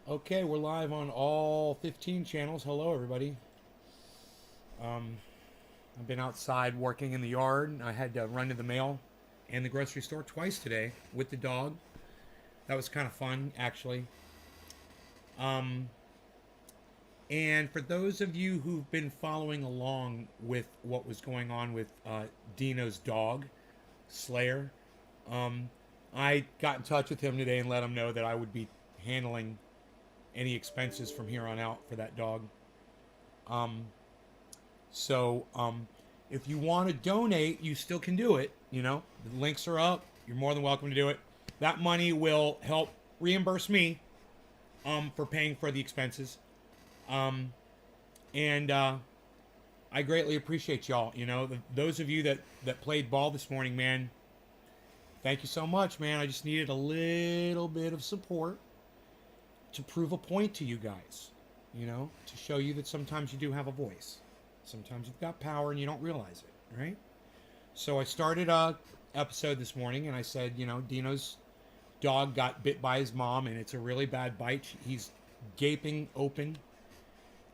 Okay, we're live on all 15 channels. Hello, everybody. Um, I've been outside working in the yard. I had to run to the mail and the grocery store twice today with the dog. That was kind of fun, actually. Um, and for those of you who've been following along with what was going on with Dino's dog, Slayer, um, I got in touch with him today and let him know that I would be handling any expenses from here on out for that dog. Um, So, if you want to donate, you still can do it. You know, the links are up. You're more than welcome to do it. That money will help reimburse me for paying for the expenses. Um, and I greatly appreciate y'all. You know, those of you that played ball this morning, man, thank you so much, man. I just needed a little bit of support to prove a point to you guys. You know, to show you that sometimes you do have a voice. Sometimes you've got power and you don't realize it, right? So I started a episode this morning and I said, you know, Dino's dog got bit by his mom and it's a really bad bite. He's gaping open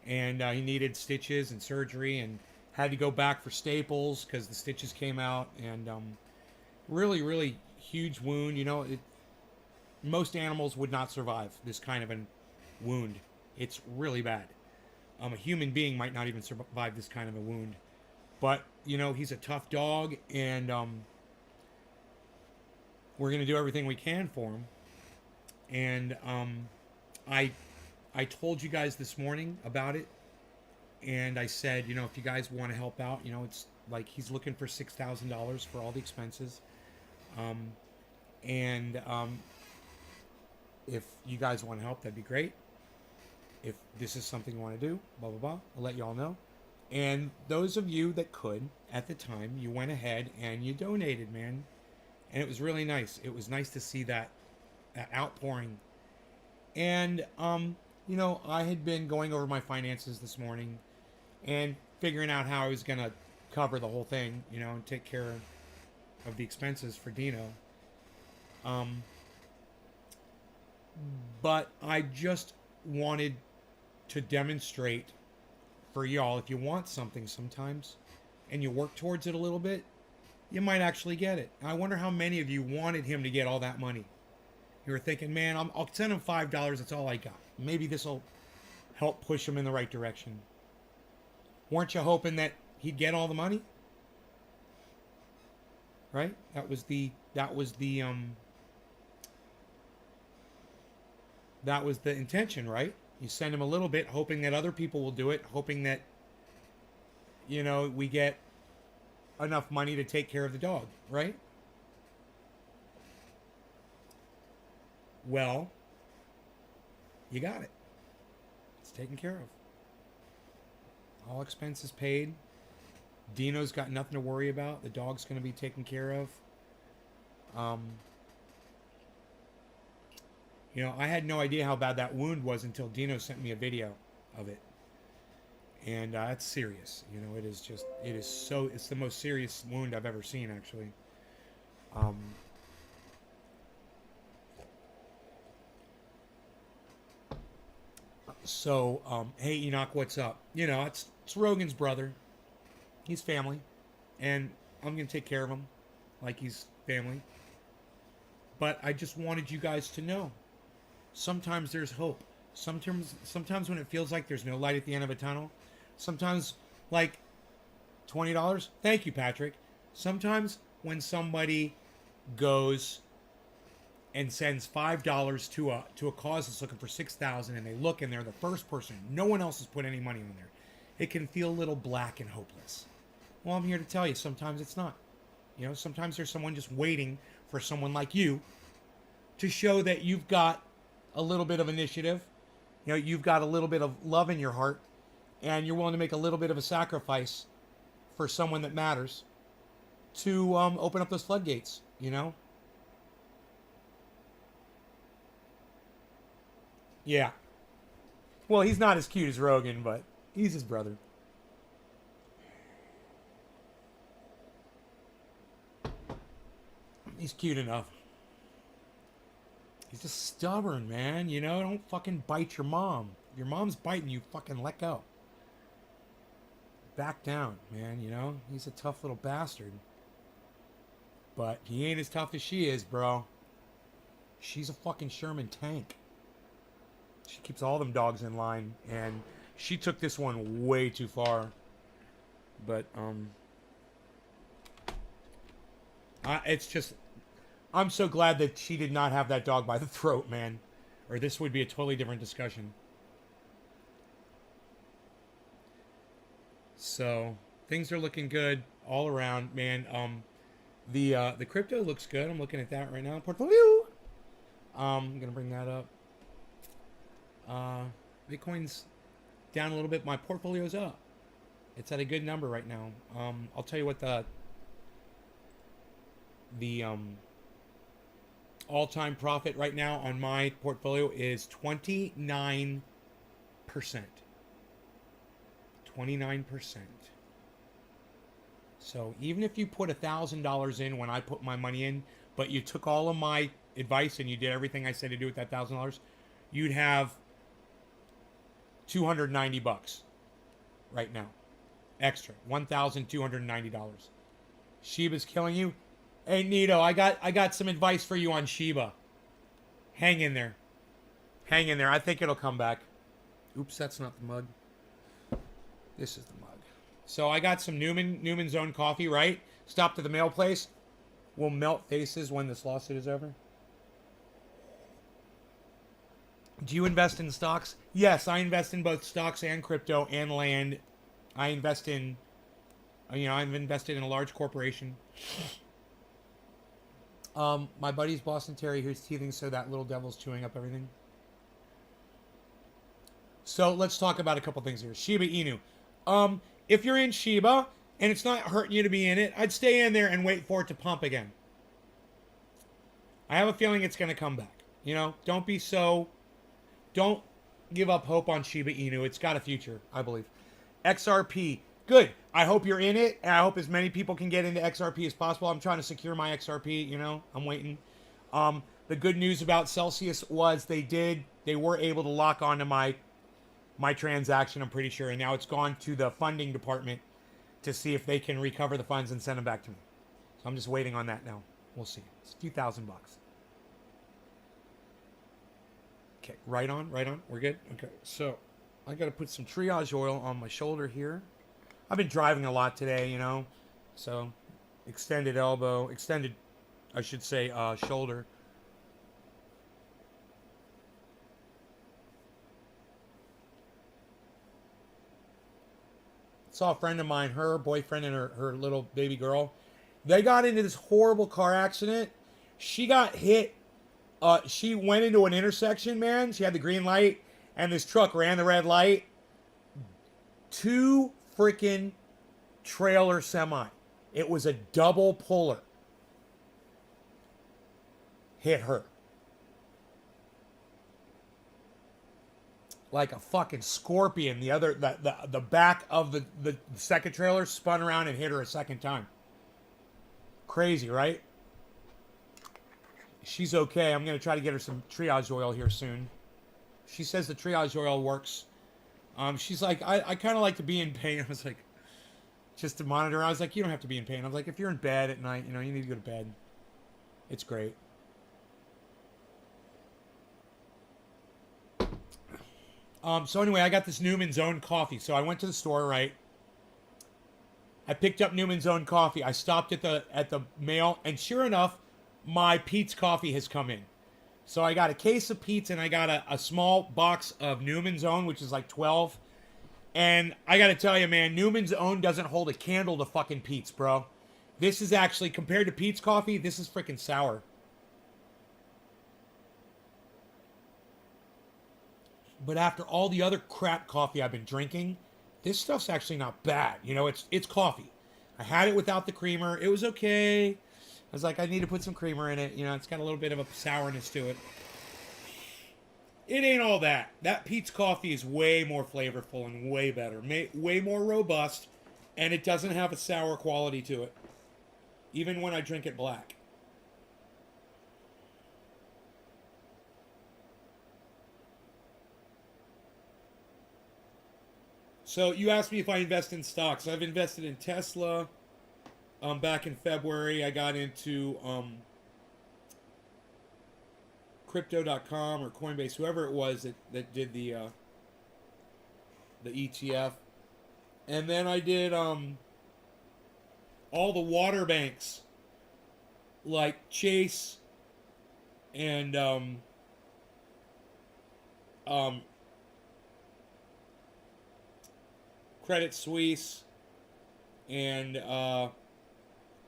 and he needed stitches and surgery and had to go back for staples because the stitches came out and really, really huge wound. You know, most animals would not survive this kind of a wound. It's really bad. A human being might not even survive this kind of a wound. But, you know, he's a tough dog, and we're going to do everything we can for him. And I, I told you guys this morning about it, and I said, you know, if you guys want to help out, you know, it's like he's looking for $6,000 for all the expenses. Um, and if you guys want to help, that'd be great. If this is something you want to do, blah, blah, blah, I'll let you all know. And those of you that could, at the time, you went ahead and you donated, man. And it was really nice. It was nice to see that outpouring. And, you know, I had been going over my finances this morning and figuring out how I was going to cover the whole thing, you know, and take care of the expenses for Dino. But I just wanted to demonstrate for y'all, if you want something sometimes and you work towards it a little bit, you might actually get it. I wonder how many of you wanted him to get all that money. You were thinking, man, I'll send him $5. That's all I got. Maybe this will help push him in the right direction. Weren't you hoping that he'd get all the money? Right? That was the intention, right? You send him a little bit, hoping that other people will do it, hoping that, you know, we get enough money to take care of the dog, right? Well, you got it. It's taken care of. All expenses paid. Dino's got nothing to worry about. The dog's going to be taken care of. Um, You know, I had no idea how bad that wound was until Dino sent me a video of it. And it's serious. You know, it's the most serious wound I've ever seen, actually. Um, hey, Enoch, what's up? You know, it's Rogan's brother. He's family. And I'm going to take care of him like he's family. But I just wanted you guys to know. Sometimes there's hope. Sometimes when it feels like there's no light at the end of a tunnel. Sometimes, like, $20. Thank you, Patrick. Sometimes when somebody goes and sends $5 to a cause that's looking for 6,000, and they look and they're the first person, no one else has put any money on there. It can feel a little black and hopeless. Well, I'm here to tell you, sometimes it's not. You know, sometimes there's someone just waiting for someone like you to show that you've got a little bit of initiative, you know, you've got a little bit of love in your heart, and you're willing to make a little bit of a sacrifice for someone that matters to open up those floodgates, you know? Yeah. Well, he's not as cute as Rogan, but he's his brother. He's cute enough. He's just stubborn, man. You know, don't fucking bite your mom. Your mom's biting you, fucking let go. Back down, man, you know? He's a tough little bastard. But he ain't as tough as she is, bro. She's a fucking Sherman tank. She keeps all them dogs in line, and she took this one way too far. But, it's just, I'm so glad that she did not have that dog by the throat, man. Or this would be a totally different discussion. So, things are looking good all around, man. The crypto looks good. I'm looking at that right now. Portfolio. I'm gonna bring that up. Bitcoin's down a little bit. My portfolio's up. It's at a good number right now. I'll tell you what the all-time profit right now on my portfolio is 29%. 29%. So even if you put $1,000 in when I put my money in, but you took all of my advice and you did everything I said to do with that $1,000, you'd have $290 right now. Extra. $1,290. Shiba's killing you. Hey Nito, I got some advice for you on Shiba. Hang in there. Hang in there. I think it'll come back. Oops, that's not the mug. This is the mug. So I got some Newman's Own coffee, right? Stopped at the mail place. We'll melt faces when this lawsuit is over. Do you invest in stocks? Yes, I invest in both stocks and crypto and land. I invest in, I've invested in a large corporation. My buddy's Boston Terry, who's teething, so that little devil's chewing up everything. So let's talk about a couple things here. Shiba Inu. If you're in Shiba and it's not hurting you to be in it, I'd stay in there and wait for it to pump again. I have a feeling it's going to come back. Don't give up hope on Shiba Inu. It's got a future, I believe. XRP. Good. I hope you're in it, and I hope as many people can get into XRP as possible. I'm trying to secure my XRP, I'm waiting. The good news about Celsius was they were able to lock onto my transaction, I'm pretty sure, and now it's gone to the funding department to see if they can recover the funds and send them back to me. So I'm just waiting on that now. We'll see. It's a few $1,000. Okay, right on. We're good? Okay, so I got to put some triage oil on my shoulder here. I've been driving a lot today, so extended, I should say, shoulder. Saw a friend of mine, her boyfriend and her little baby girl. They got into this horrible car accident. She got hit. She went into an intersection, man. She had the green light, and this truck ran the red light. 2 freaking trailer semi. It was a double puller. Hit her. Like a fucking scorpion. The back of the second trailer spun around and hit her a second time. Crazy, right? She's okay. I'm going to try to get her some triage oil here soon. She says the triage oil works. She's like, I kind of like to be in pain. I was like, just to monitor. I was like, you don't have to be in pain. I was like, if you're in bed at night, you need to go to bed. It's great. So anyway, I got this Newman's Own coffee. So I went to the store, right? I picked up Newman's Own coffee. I stopped at the mail, and sure enough, my Pete's coffee has come in. So I got a case of Pete's, and I got a small box of Newman's Own, which is like 12. And I got to tell you, man, Newman's Own doesn't hold a candle to fucking Pete's, bro. This is actually, compared to Pete's coffee, this is freaking sour. But after all the other crap coffee I've been drinking, this stuff's actually not bad. It's coffee. I had it without the creamer. It was okay. I was like, I need to put some creamer in it. It's got a little bit of a sourness to it. It ain't all that. That Pete's coffee is way more flavorful and way better. Way more robust. And it doesn't have a sour quality to it. Even when I drink it black. So you asked me if I invest in stocks. I've invested in Tesla. Back in February, I got into crypto.com or Coinbase, whoever it was that did the ETF. And then I did all the water banks like Chase and um, Credit Suisse and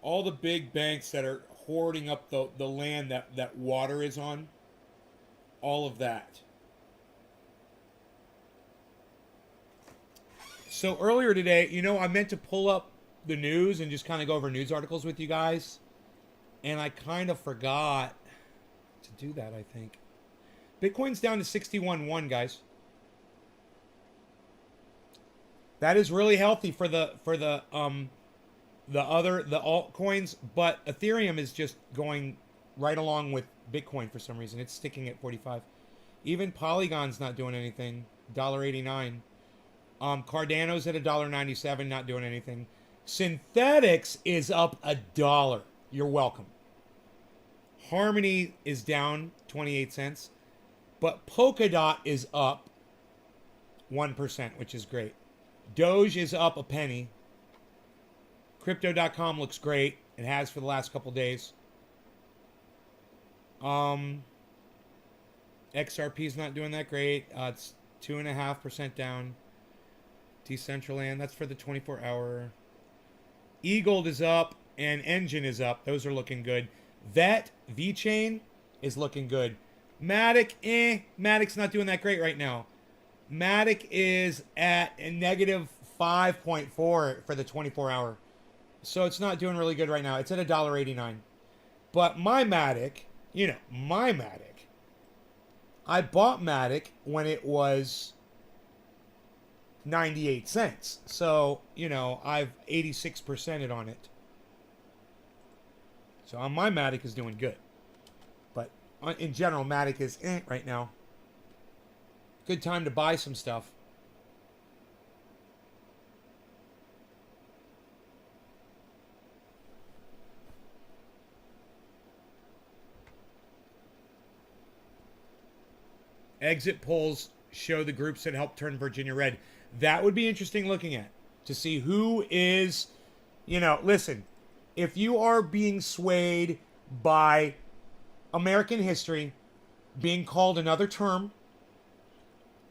all the big banks that are hoarding up the land that water is on. All of that. So earlier today, I meant to pull up the news and just kind of go over news articles with you guys. And I kind of forgot to do that, I think. Bitcoin's down to 61.1, guys. That is really healthy for the altcoins, but Ethereum is just going right along with Bitcoin for some reason. It's sticking at 45. Even Polygon's not doing anything. $1.89. Cardano's at $1.97, not doing anything. Synthetics is up $1. You're welcome. Harmony is down 28 cents. But Polkadot is up 1%, which is great. Doge is up a penny. Crypto.com looks great. It has for the last couple days. XRP's not doing that great. It's 2.5% down. Decentraland, that's for the 24-hour. eGold is up and Engine is up. Those are looking good. VeChain is looking good. Matic, Matic's not doing that great right now. Matic is at a negative 5.4 for the 24-hour. So it's not doing really good right now. It's at $1.89. But my Matic, I bought Matic when it was 98 cents. So, I've 86%ed on it. So my Matic is doing good. But in general, Matic is right now. Good time to buy some stuff. Exit polls show the groups that helped turn Virginia red. That would be interesting looking at, to see who is, listen, if you are being swayed by American history being called another term,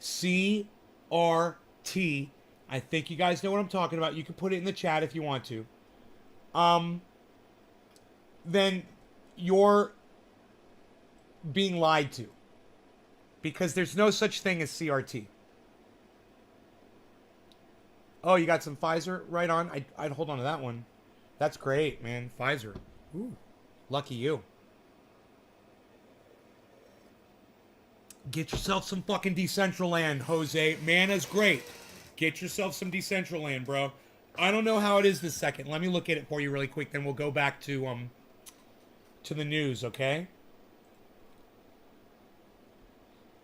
CRT, I think you guys know what I'm talking about. You can put it in the chat if you want to. Then you're being lied to. Because there's no such thing as CRT. Oh, you got some Pfizer? Right on. I'd hold on to that one. That's great, man. Pfizer. Ooh, lucky you. Get yourself some fucking Decentraland, Jose. Mana's great. Get yourself some Decentraland, bro. I don't know how it is this second. Let me look at it for you really quick. Then we'll go back to the news, okay?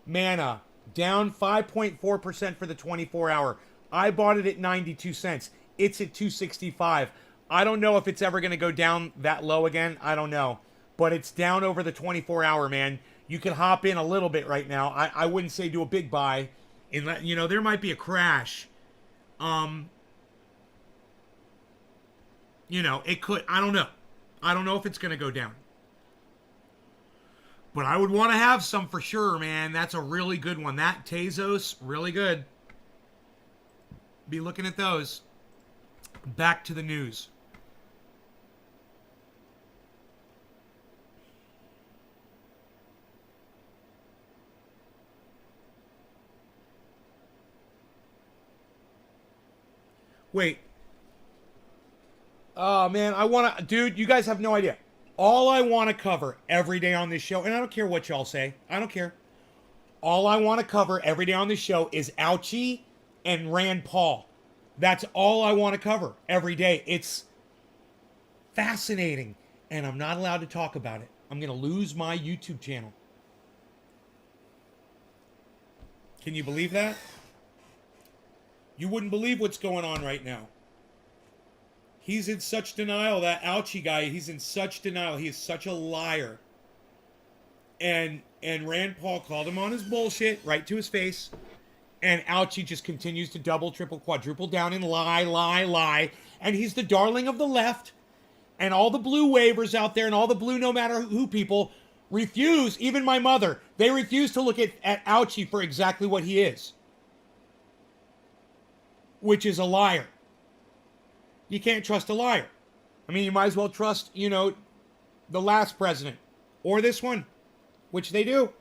Mana, down 5.4% for the 24-hour. I bought it at 92 cents. It's at 265. I don't know if it's ever going to go down that low again. I don't know. But it's down over the 24-hour, man. You can hop in a little bit right now. I wouldn't say do a big buy. There might be a crash. It could. I don't know. I don't know if it's going to go down. But I would want to have some for sure, man. That's a really good one. That Tezos, really good. Be looking at those. Back to the news. Wait. Oh, man. Dude, you guys have no idea. All I want to cover every day on this show, and I don't care what y'all say. I don't care. All I want to cover every day on this show is Ouchie and Rand Paul. That's all I want to cover every day. It's fascinating, and I'm not allowed to talk about it. I'm going to lose my YouTube channel. Can you believe that? You wouldn't believe what's going on right now. He's in such denial, that Ouchie guy, he's in such denial. He is such a liar. And Rand Paul called him on his bullshit right to his face. And Ouchie just continues to double, triple, quadruple down and lie. And he's the darling of the left. And all the blue waivers out there and all the blue no matter who people refuse, even my mother, they refuse to look at Ouchie for exactly what he is. Which is a liar. You can't trust a liar. I mean, you might as well trust, you know, the last president. Or this one. Which they do.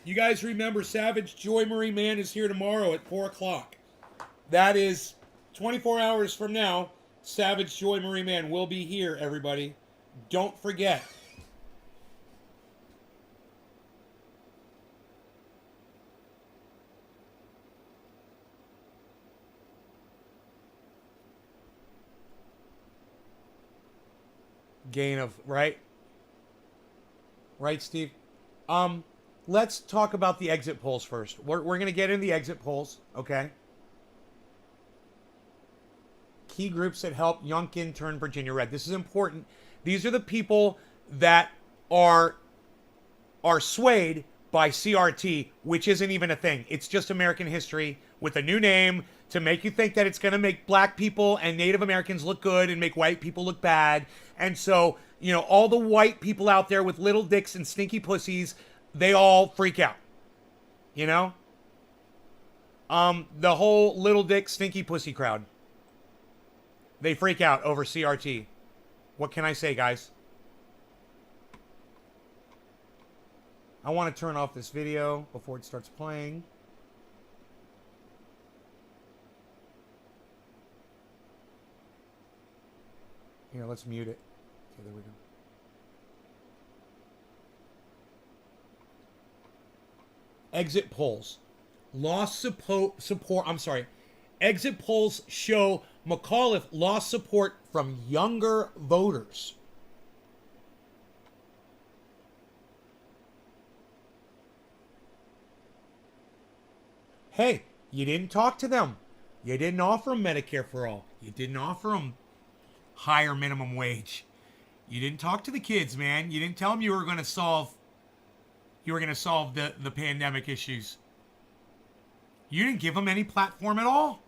You guys remember Savage Joy Marie Mann is here tomorrow at 4 o'clock. That is 24 hours from now. Savage Joy Marie Mann will be here, everybody. Don't forget. Gain of, right? Right, Steve? Let's talk about the exit polls first. We're going to get into the exit polls, okay? Key groups that help Youngkin turn Virginia red. This is important. These are the people that are swayed by CRT, which isn't even a thing. It's just American history with a new name to make you think that it's going to make black people and Native Americans look good and make white people look bad. And so, you know, all the white people out there with little dicks and stinky pussies, they all freak out. You know? The whole little dick, stinky pussy crowd. They freak out over CRT. What can I say, guys? I want to turn off this video before it starts playing. Here, let's mute it. Okay, there we go. Exit polls. Lost support. Exit polls show McAuliffe lost support from younger voters. Hey, you didn't talk to them. You didn't offer them Medicare for all. You didn't offer them higher minimum wage. You didn't talk to the kids, man. You didn't tell them you were going to solve the pandemic issues. You didn't give them any platform at all.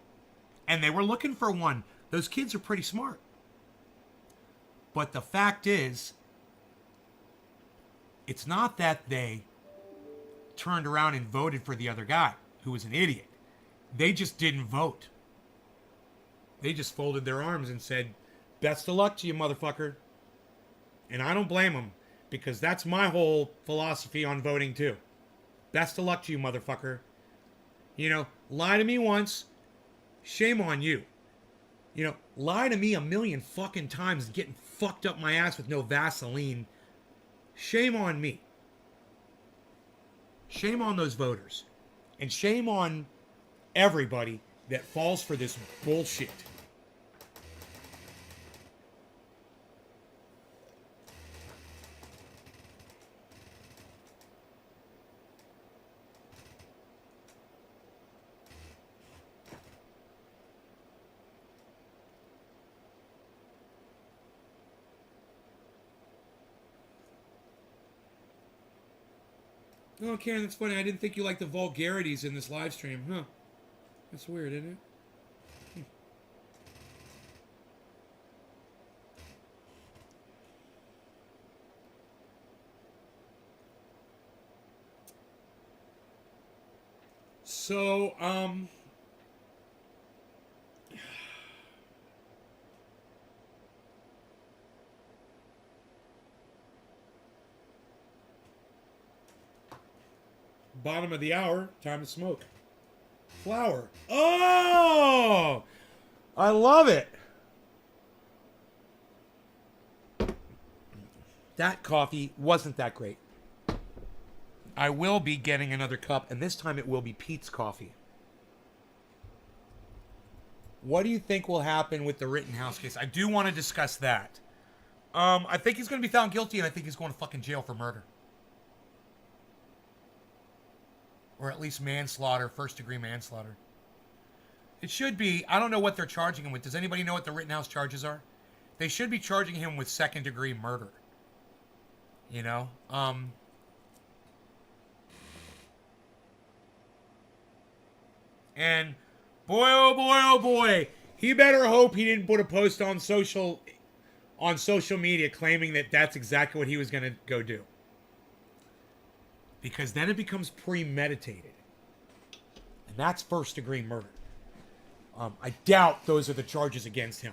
And they were looking for one. Those kids are pretty smart. But the fact is, it's not that they turned around and voted for the other guy who was an idiot. They just didn't vote. They just folded their arms and said, best of luck to you, motherfucker. And I don't blame them, because that's my whole philosophy on voting too. Best of luck to you, motherfucker. You know, lie to me once, shame on you. You know, lie to me a million fucking times and getting fucked up my ass with no Vaseline. Shame on me. Shame on those voters. And shame on everybody that falls for this bullshit. Oh, Karen, that's funny. I didn't think you liked the vulgarities in this live stream. Huh. That's weird, isn't it? So, bottom of the hour, time to smoke. Flower. Oh! I love it. That coffee wasn't that great. I will be getting another cup, and this time it will be Pete's coffee. What do you think will happen with the Rittenhouse case? I do want to discuss that. I think he's going to be found guilty, and I think he's going to fucking jail for murder. Or at least manslaughter, first-degree manslaughter. It should be. I don't know what they're charging him with. Does anybody know what the Rittenhouse charges are? They should be charging him with second-degree murder. You know? And boy, oh boy, he better hope he didn't put a post on social media claiming that that's exactly what he was going to go do. Because then it becomes premeditated. And that's first-degree murder. I doubt those are the charges against him.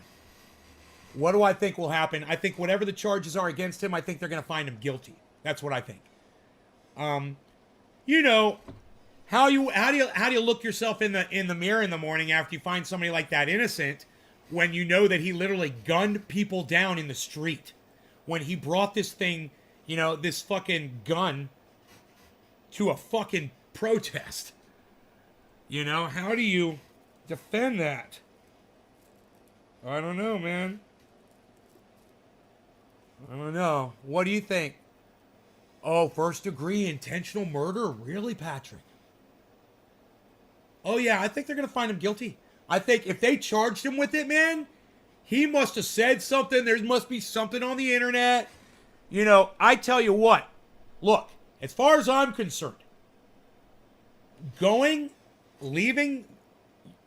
What do I think will happen? I think whatever the charges are against him, I think they're going to find him guilty. That's what I think. You know, how do you look yourself in the mirror in the morning after you find somebody like that innocent when you know that he literally gunned people down in the street? When he brought this thing, you know, this fucking gun to a fucking protest. You know, how do you defend that? I don't know, man. I don't know. What do you think? Oh, first-degree intentional murder? Really, Patrick? Oh, yeah, I think they're going to find him guilty. I think if they charged him with it, man, he must have said something. There must be something on the internet. You know, I tell you what. Look, as far as I'm concerned, leaving,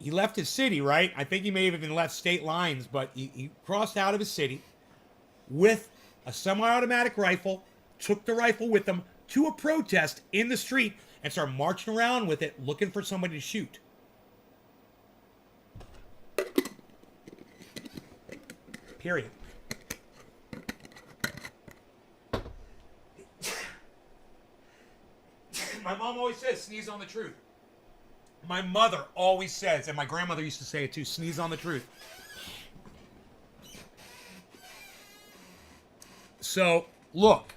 he left his city, right? I think he may have even left state lines, but he crossed out of his city with a semi-automatic rifle, took the rifle with him to a protest in the street, and started marching around with it, looking for somebody to shoot. Period. My mom always says, sneeze on the truth. My mother always says, and my grandmother used to say it too, sneeze on the truth. So, look.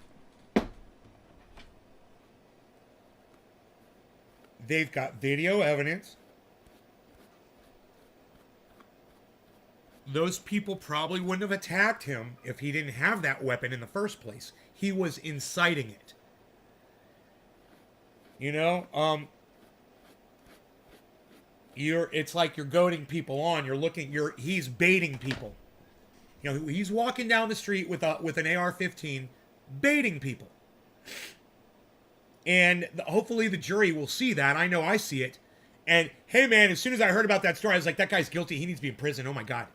They've got video evidence. Those people probably wouldn't have attacked him if he didn't have that weapon in the first place. He was inciting it. You know, it's like you're goading people on. He's baiting people. You know, he's walking down the street with an AR-15, baiting people. And hopefully the jury will see that. I know I see it. And, hey, man, as soon as I heard about that story, I was like, that guy's guilty. He needs to be in prison. Oh, my God.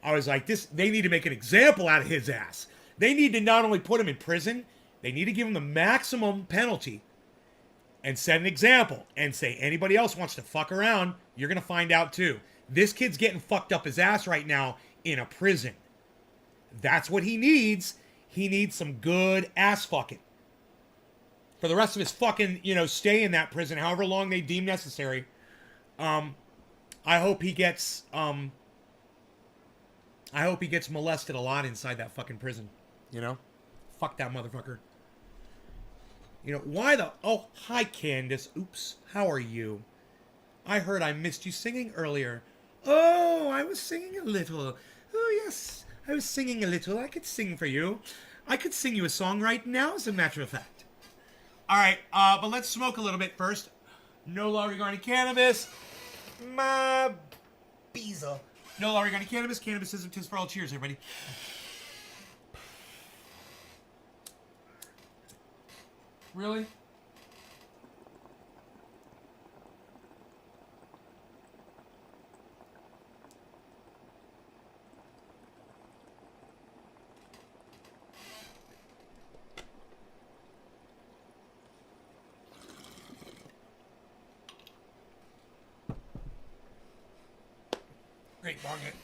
I was like, they need to make an example out of his ass. They need to not only put him in prison, they need to give him the maximum penalty and set an example and say, anybody else wants to fuck around, you're going to find out too. This kid's getting fucked up his ass right now in a prison. That's what he needs. He needs some good ass fucking. For the rest of his fucking, you know, stay in that prison, however long they deem necessary. I hope he gets molested a lot inside that fucking prison. You know? Fuck that motherfucker. You know, why the... Oh, hi, Candace. Oops. How are you? I heard I missed you singing earlier. Oh, I was singing a little. Oh, yes. I was singing a little. I could sing for you. I could sing you a song right now, as a matter of fact. All right, but let's smoke a little bit first. No law regarding cannabis. My Beezer. No law regarding cannabis. Cannabis isn't tis for all. Cheers, everybody. Really? Great, bong it.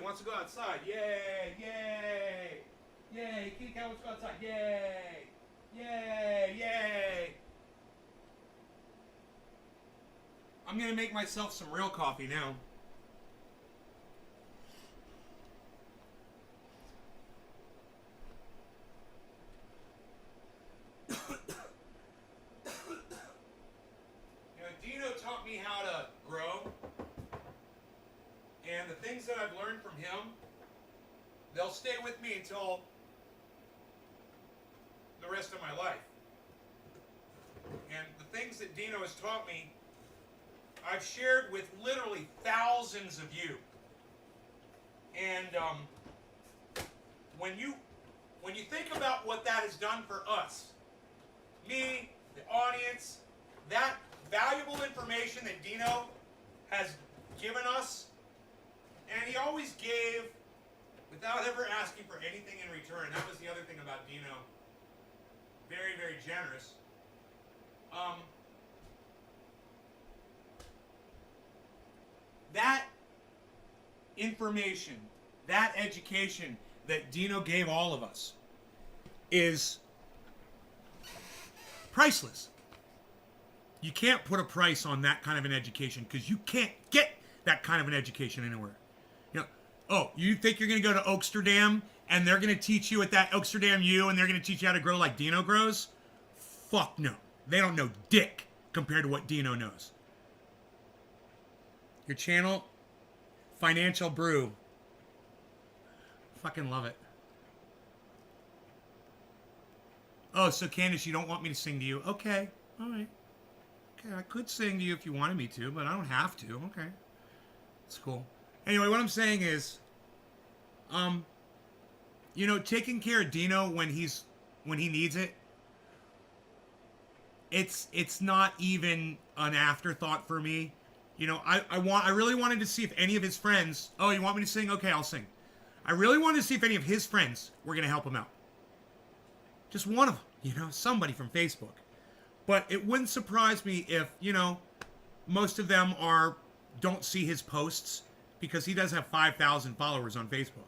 Wants to go outside. Yay! Yay! Yay! Kitty cat wants to go outside. Yay! Yay! Yay! I'm going to make myself some real coffee now. Dino taught me how to grow, and the things that I've learned from him, they'll stay with me until the rest of my life. And the things that Dino has taught me, I've shared with literally thousands of you. And when you think about what that has done for us, me, the audience, that valuable information that Dino has given us, and he always gave without ever asking for anything in return. That was the other thing about Dino. Very, very generous. That information, that education that Dino gave all of us is priceless. You can't put a price on that kind of an education because you can't get that kind of an education anywhere. You know, oh, you think you're going to go to Oaksterdam and they're going to teach you at that Oaksterdam U and they're going to teach you how to grow like Dino grows? Fuck no. They don't know dick compared to what Dino knows. Your channel, Financial Brew. Fucking love it. Oh, so Candace, you don't want me to sing to you? Okay, all right. Okay, I could sing to you if you wanted me to, but I don't have to. Okay, it's cool. Anyway, what I'm saying is, you know, taking care of Dino when he needs it, it's not even an afterthought for me. You know, I really wanted to see if any of his friends. Oh, you want me to sing? Okay, I'll sing. I really wanted to see if any of his friends were gonna help him out. Just one of them, you know, somebody from Facebook. But it wouldn't surprise me if, you know, most of them don't see his posts because he does have 5,000 followers on Facebook.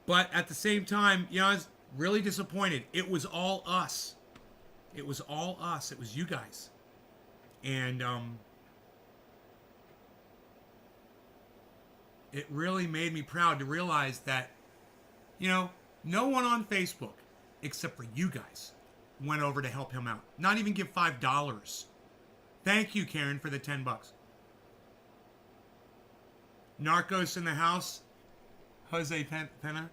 But at the same time, you know, I was really disappointed. It was all us. It was all us. It was you guys. And it really made me proud to realize that, you know, no one on Facebook, except for you guys, went over to help him out. Not even give $5. Thank you, Karen, for the $10. Narcos in the house. Jose Pena.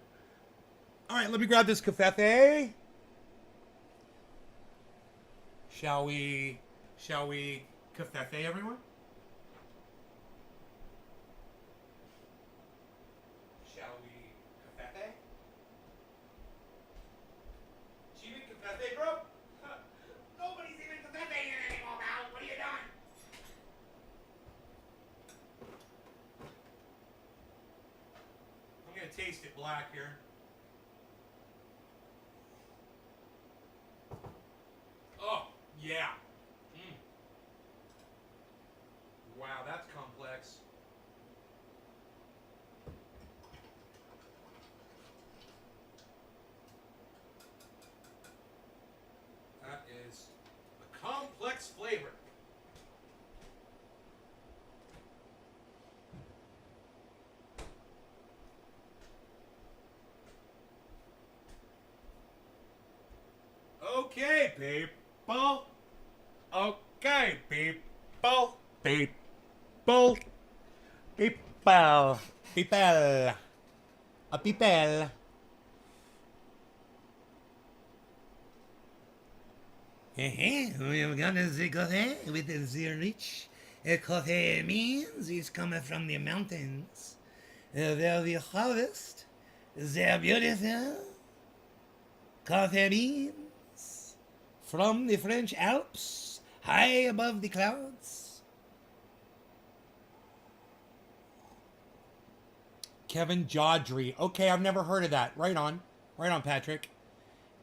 All right, let me grab this café. Shall we café, everyone? Shall we café? Even café, bro? Nobody's even café here anymore, Mal. What are you doing? I'm gonna taste it black here. Oh, yeah. Wow, that's complex. That is a complex flavor. Okay, people. Okay, people. People. People. People. A people. We're gonna see coffee with the rich. Coffee means it's coming from the mountains. Where we harvest the beautiful coffee beans from the French Alps, high above the clouds. Kevin Jodry. Okay, I've never heard of that. Right on, Patrick.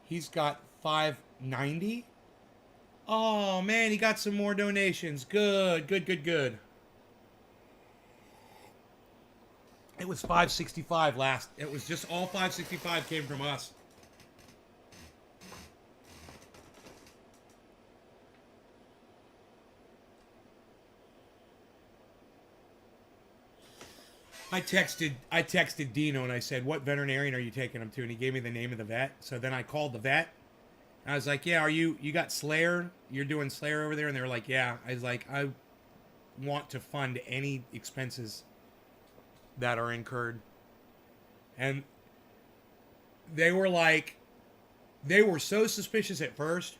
He's got $5.90. Oh man, he got some more donations. Good. It was $5.65 last. It was just all $5.65 came from us. I texted Dino and I said, "What veterinarian are you taking him to?" And he gave me the name of the vet. So then I called the vet. I was like, "Yeah, you got Slayer? You're doing Slayer over there?" And they were like, "Yeah." I was like, "I want to fund any expenses that are incurred." And they were like, they were so suspicious at first.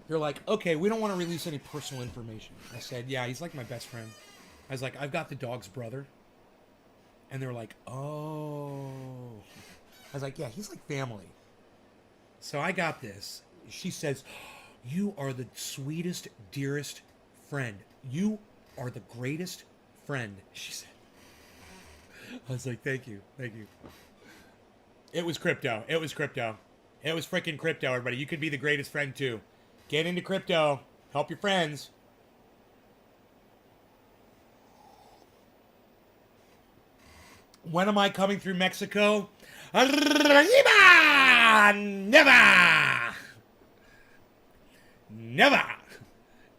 They're like, "Okay, we don't want to release any personal information." I said, "Yeah, he's like my best friend." I was like, "I've got the dog's brother." And they were like, "Oh." I was like, "Yeah, he's like family." So I got this. She says, "You are the sweetest, dearest friend. You are the greatest friend," she said. I was like, "Thank you. Thank you." It was crypto. It was crypto. It was freaking crypto, everybody. You could be the greatest friend too. Get into crypto. Help your friends. When am I coming through Mexico? Never! Never!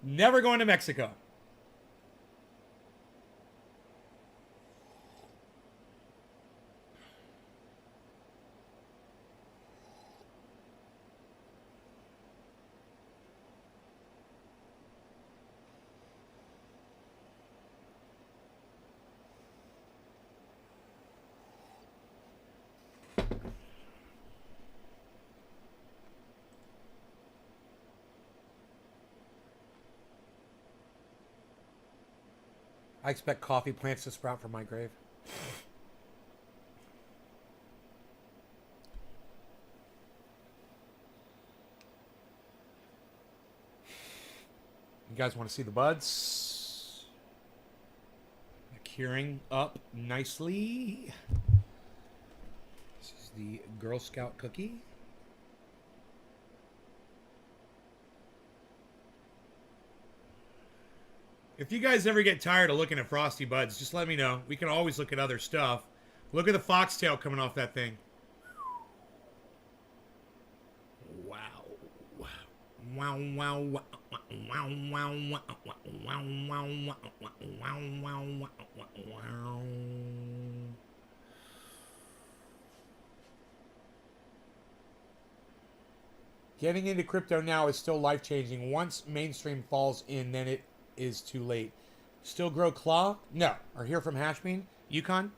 Never going to Mexico. I expect coffee plants to sprout from my grave. You guys want to see the buds? They're curing up nicely. This is the Girl Scout cookie. If you guys ever get tired of looking at Frosty Buds, just let me know. We can always look at other stuff. Look at the foxtail coming off that thing. Wow. Wow, wow, wow. Wow, wow, wow, wow, wow, wow, wow. Getting into crypto now is still life-changing. Once mainstream falls in, then it is too late. Still grow claw? No. Or hear from Hashbean? Yukon?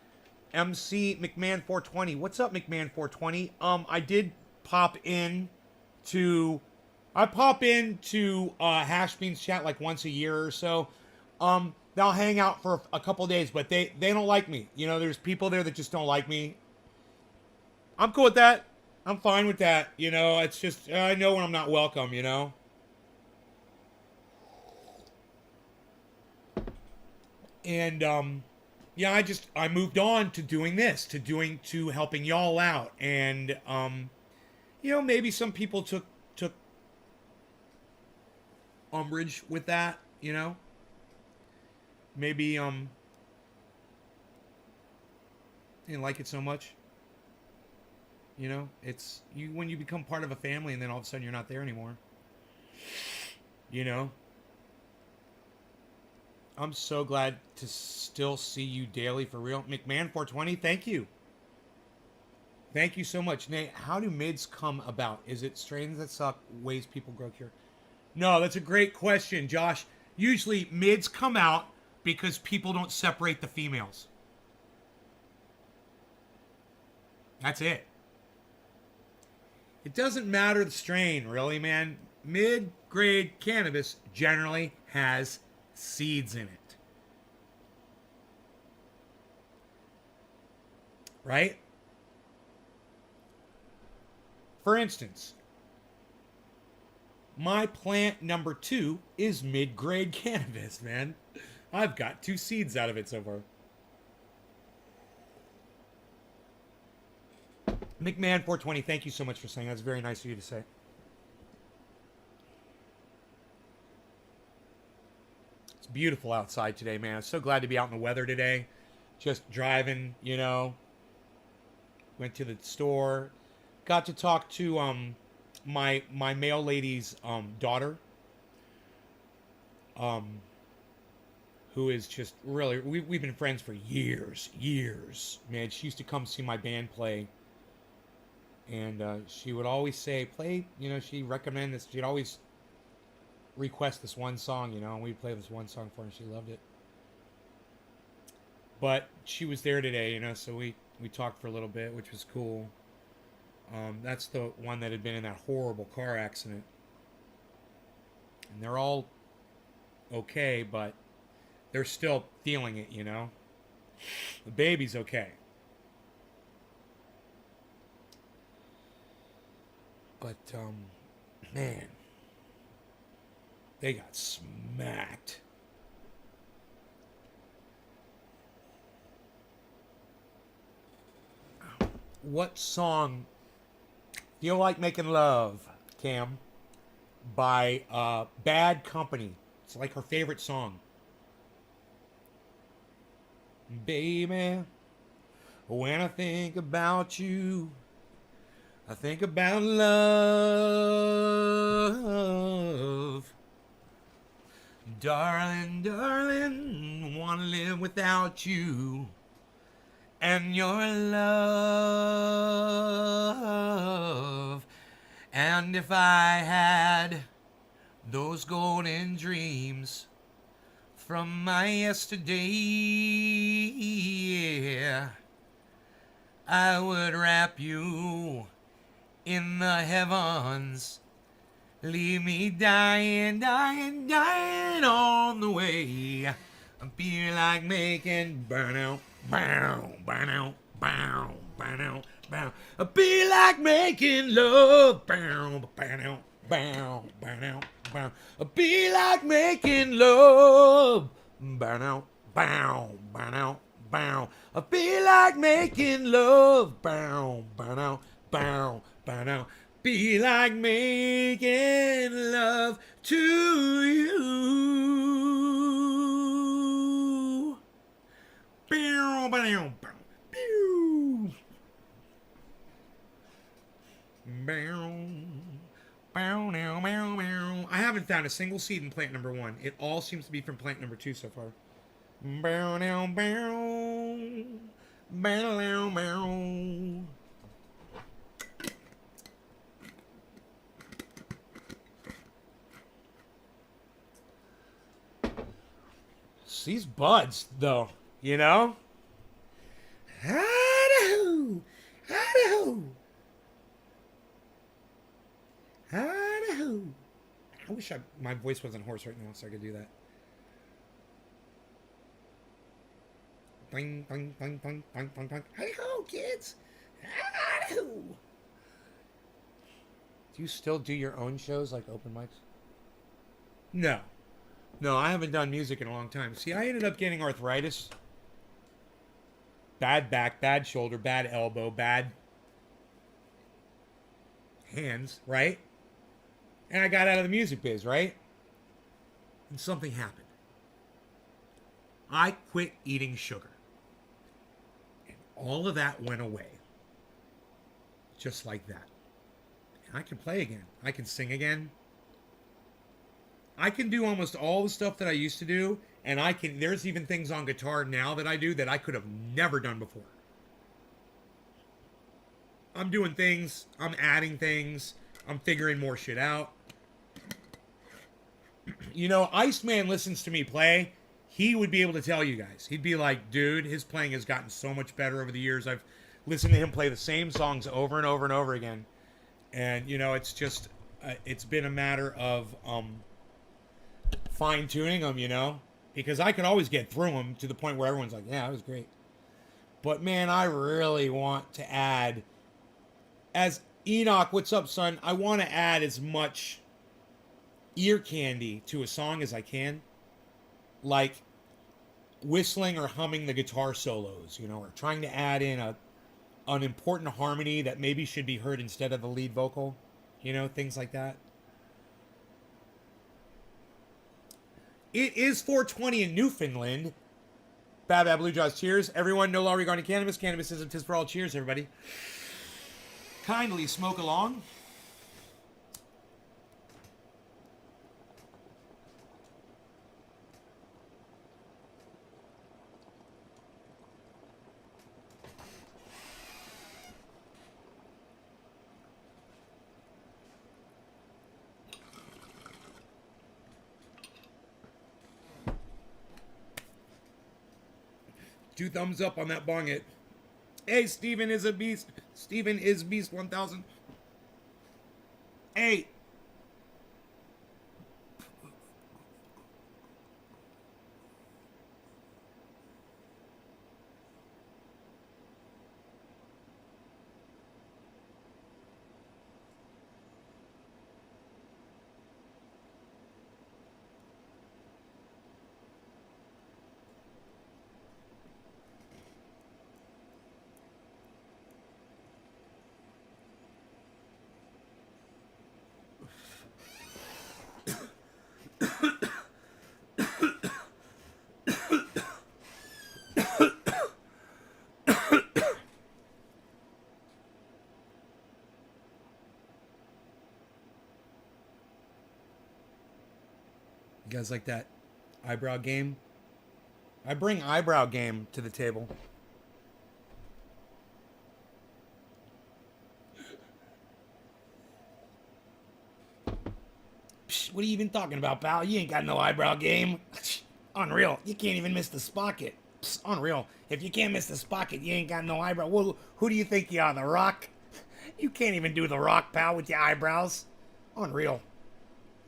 MC McMahon 420. What's up, McMahon 420? I did pop in to Hashbean's chat like once a year or so. They'll hang out for a couple days, but they don't like me. You know, there's people there that just don't like me. I'm cool with that. I'm fine with that. You know, it's just I know when I'm not welcome, you know. And yeah, I moved on to doing this, to helping y'all out. And you know, maybe some people took umbrage with that, you know. Maybe didn't like it so much. You know, it's you when you become part of a family and then all of a sudden you're not there anymore. You know. I'm so glad to still see you daily for real. McMahon 420, thank you. Thank you so much. Nate, how do mids come about? Is it strains that suck, ways people grow cure? No, that's a great question, Josh. Usually mids come out because people don't separate the females. That's it. It doesn't matter the strain, really, man. Mid-grade cannabis generally has seeds in it. Right? For instance, my plant number 2 is mid-grade cannabis, man. I've got 2 seeds out of it so far. McMahon 420, thank you so much for saying that. That's very nice of you to say. It's beautiful outside today, man. I'm so glad to be out in the weather today. Just driving, you know. Went to the store. Got to talk to my mail lady's daughter. who is just really, we've been friends for years. Man, she used to come see my band play, and she would always say, play, you know, she'd recommend this, she'd always request this one song, you know, and we'd play this one song for her, and she loved it. But she was there today, you know, so we talked for a little bit, which was cool. That's the one that had been in that horrible car accident. And they're all okay, but they're still feeling it, you know. The baby's okay. But, man, they got smacked. What song Feel Like Making Love, Cam, by Bad Company? It's like her favorite song. Baby, when I think about you, I think about love. Darling, darling, wanna live without you and your love. And if I had those golden dreams from my yesterday, yeah, I would wrap you in the heavens. Leave me dying, dying, dying on the way. I feel like making burnout, bow, burnout, bow, burnout, bow. I feel like making love, bow, burnout, bow, burnout, bow. I feel like making love, burnout, bow, burnout, bow. I feel like making love, bow, burnout, bow, burnout. Be like making love to you. I haven't found a single seed in plant number 1. It all seems to be from plant number 2 so far. These buds, though, you know? Idaho! Idaho! Idaho! I wish my voice wasn't hoarse right now so I could do that. Bing, bing, bing, bing, bing, bing, bing. Idaho, kids! Idaho! Do you still do your own shows like open mics? No. No, I haven't done music in a long time. See, I ended up getting arthritis. Bad back, bad shoulder, bad elbow, bad hands, right? And I got out of the music biz, right? And something happened. I quit eating sugar. And all of that went away. Just like that. And I can play again. I can sing again. I can do almost all the stuff that I used to do, and there's even things on guitar now that I do that I could have never done before. I'm doing things, I'm adding things, I'm figuring more shit out. You know, Iceman listens to me play, he would be able to tell you guys. He'd be like, dude, his playing has gotten so much better over the years. I've listened to him play the same songs over and over and over again. And, you know, it's just, it's been a matter of, fine-tuning them, you know, because I could always get through them to the point where everyone's like, yeah, that was great. But man, I really want to add, as Enoch, what's up, son? I want to add as much ear candy to a song as I can, like whistling or humming the guitar solos, you know, or trying to add in an important harmony that maybe should be heard instead of the lead vocal, you know, things like that. It is 4:20 in Newfoundland. Bad Bad Blue Jaws, cheers. Everyone, no law regarding cannabis. Cannabis isn't tis for all. Cheers, everybody. Kindly smoke along. 2 thumbs up on that bong hit. Hey, Steven is a beast. Steven is beast 1000. Hey. You guys like that eyebrow game? I bring eyebrow game to the table. Psh, what are you even talking about, pal? You ain't got no eyebrow game. Unreal. You can't even miss the spocket. Psh, unreal. If you can't miss the spocket, you ain't got no eyebrow. Well, who do you think you are, The Rock? You can't even do The Rock, pal, with your eyebrows. Unreal.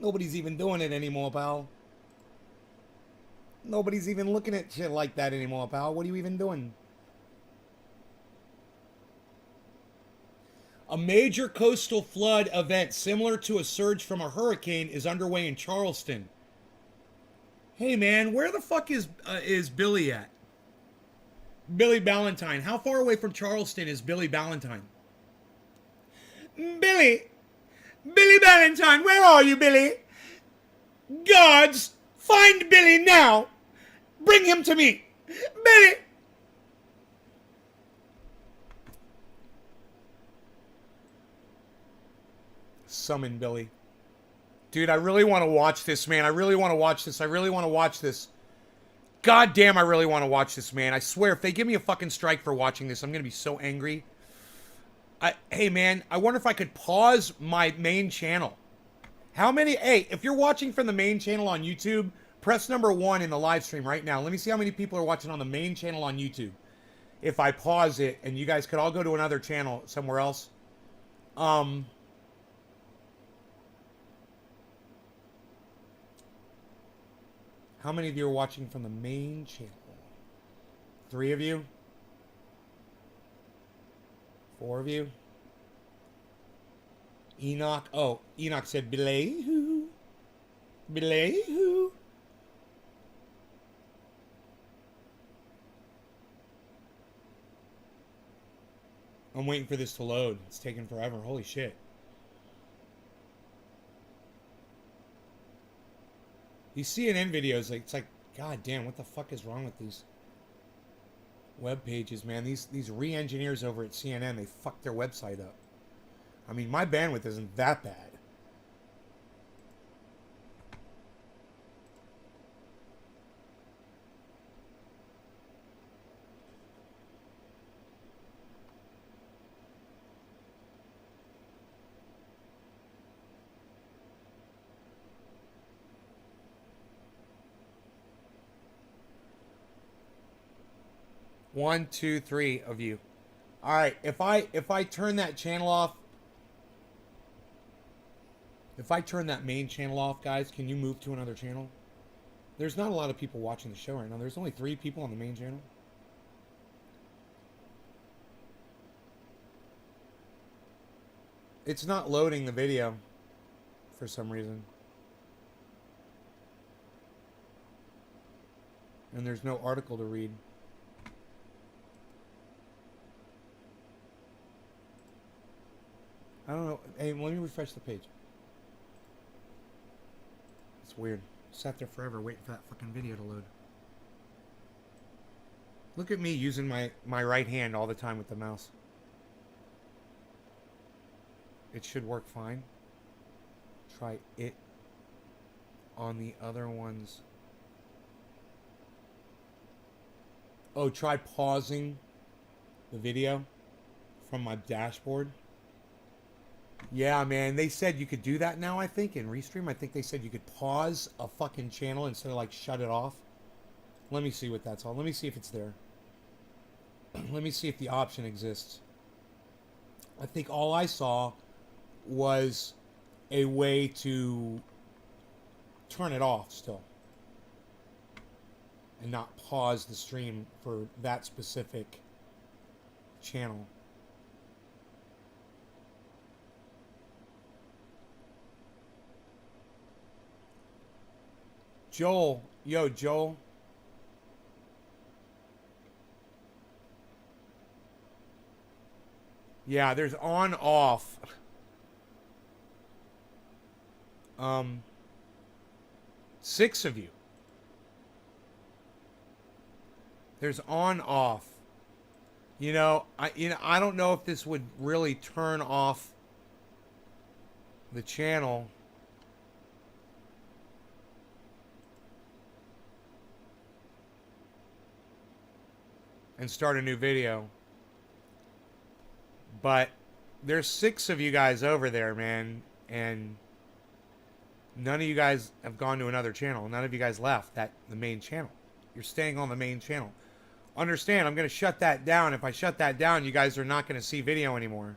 Nobody's even doing it anymore, pal. Nobody's even looking at shit like that anymore, pal. What are you even doing? A major coastal flood event similar to a surge from a hurricane is underway in Charleston. Hey, man, where the fuck is Billy at? Billy Ballantyne. How far away from Charleston is Billy Ballantyne? Billy! Billy Ballantyne, where are you, Billy? Guards, find Billy now! Bring him to me! Billy! Summon Billy. Dude, I really want to watch this, man. I really want to watch this. I really want to watch this. God damn, I really want to watch this, man. I swear, if they give me a fucking strike for watching this, I'm going to be so angry. Hey, man, I wonder if I could pause my main channel. How many... Hey, if you're watching from the main channel on YouTube, press number 1 in the live stream right now. Let me see how many people are watching on the main channel on YouTube. If I pause it, and you guys could all go to another channel somewhere else. How many of you are watching from the main channel? 3 of you? 4 of you? Enoch. Oh, Enoch said, Belay who? Belay who? I'm waiting for this to load. It's taking forever. Holy shit. These CNN videos, like, it's like, god damn, what the fuck is wrong with these web pages, man? These re-engineers over at CNN, they fucked their website up. I mean, my bandwidth isn't that bad. One, two, 3 of you. All right, if I turn that channel off, if I turn that main channel off, guys, can you move to another channel? There's not a lot of people watching the show right now. There's only 3 people on the main channel. It's not loading the video for some reason. And there's no article to read. I don't know. Hey, let me refresh the page. It's weird. Sat there forever waiting for that fucking video to load. Look at me using my right hand all the time with the mouse. It should work fine. Try it on the other ones. Oh, try pausing the video from my dashboard. Yeah, man, they said you could do that now, I think, in Restream. I think they said you could pause a fucking channel instead of, like, shut it off. Let me see what that's all. Let me see if it's there. Let me see if the option exists. I think all I saw was a way to turn it off still and not pause the stream for that specific channel. Joel, yo, Joel. Yeah, there's on off. 6 of you. There's on off. I don't know if this would really turn off the channel. And start a new video. But there's 6 of you guys over there, man, and none of you guys have gone to another channel. None of you guys left the main channel. You're staying on the main channel. Understand, I'm going to shut that down. If I shut that down, you guys are not going to see video anymore.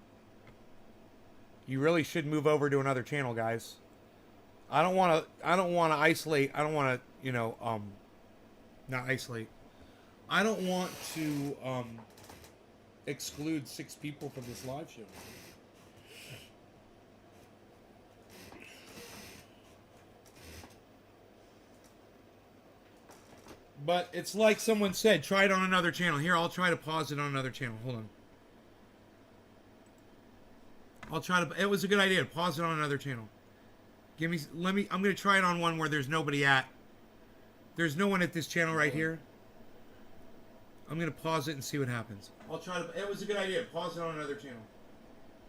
You really should move over to another channel, guys. I don't want to isolate. I don't want to, not isolate. I don't want to exclude 6 people from this live show. But it's like someone said, try it on another channel. Here, I'll try to pause it on another channel. Hold on. It was a good idea to pause it on another channel. I'm going to try it on one where there's nobody at. There's no one at this channel right here. I'm going to pause it and see what happens. It was a good idea. Pause it on another channel.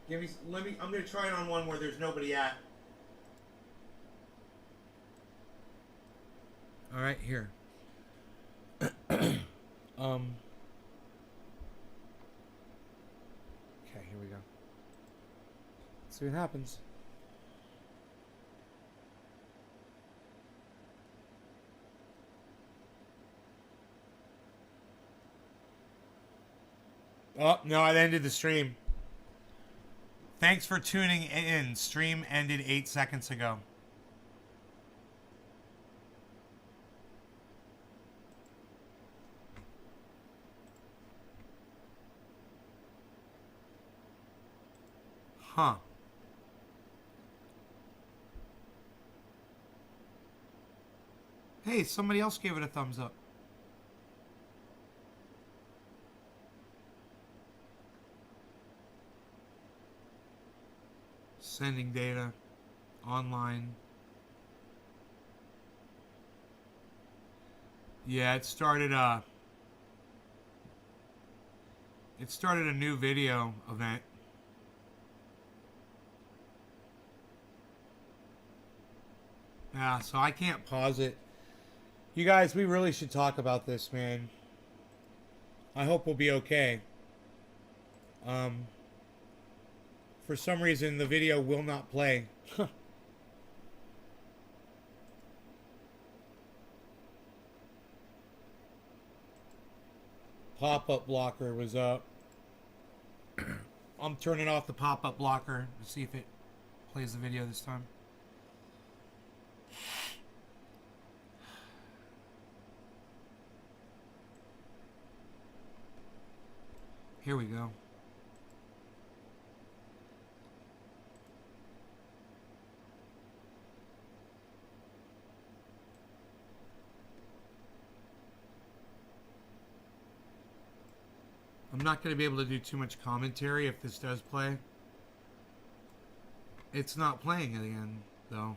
I'm going to try it on one where there's nobody at. All right, here. Okay, here we go. Let's see what happens. Oh, no, it ended the stream. Thanks for tuning in. Stream ended 8 seconds ago. Huh. Hey, somebody else gave it a thumbs up. Sending data online. Yeah, it started a new video event. Yeah, so I can't pause it. You guys, we really should talk about this, man. I hope we'll be okay. For some reason, the video will not play. Pop-up blocker was up. I'm turning off the pop-up blocker to see if it plays the video this time. Here we go. I'm not going to be able to do too much commentary if this does play. It's not playing again, though.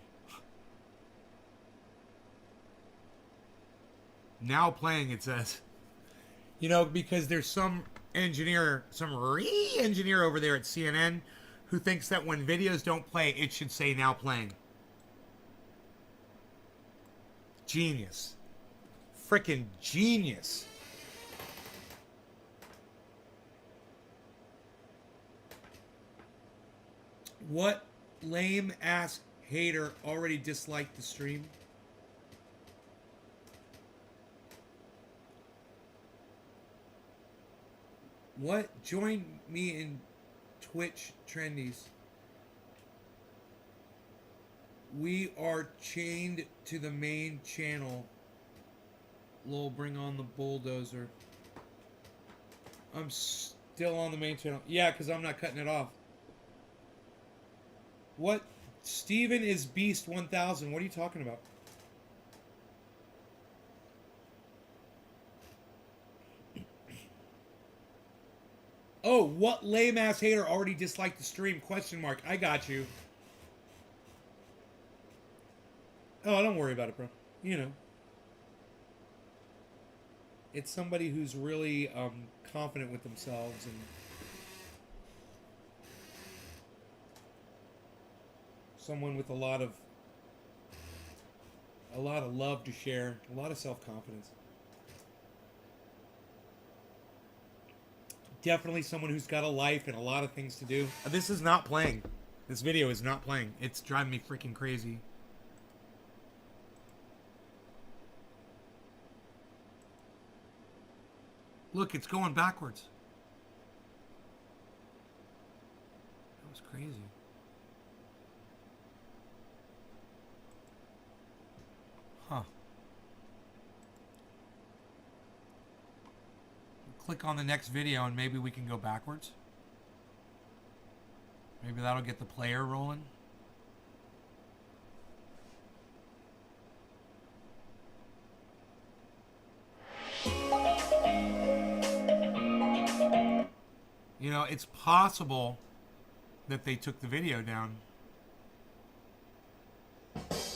Now playing, it says. Because there's some engineer, some re-engineer over there at CNN who thinks that when videos don't play, it should say now playing. Genius. Frickin' genius. What lame ass hater already disliked the stream? What? Join me in Twitch Trendies. We are chained to the main channel. Lol, bring on the bulldozer. I'm still on the main channel. Yeah, because I'm not cutting it off. What? Steven is Beast 1000. What are you talking about? Oh, what lame ass hater already disliked the stream? Question mark. I got you. Oh, don't worry about it, bro. You know. It's somebody who's really confident with themselves and someone with a lot of love to share, a lot of self-confidence. Definitely someone who's got a life and a lot of things to do. This is not playing. This video is not playing. It's driving me freaking crazy. Look, it's going backwards. That was crazy. Huh. Click on the next video and maybe we can go backwards. Maybe that'll get the player rolling. You know, it's possible that they took the video down.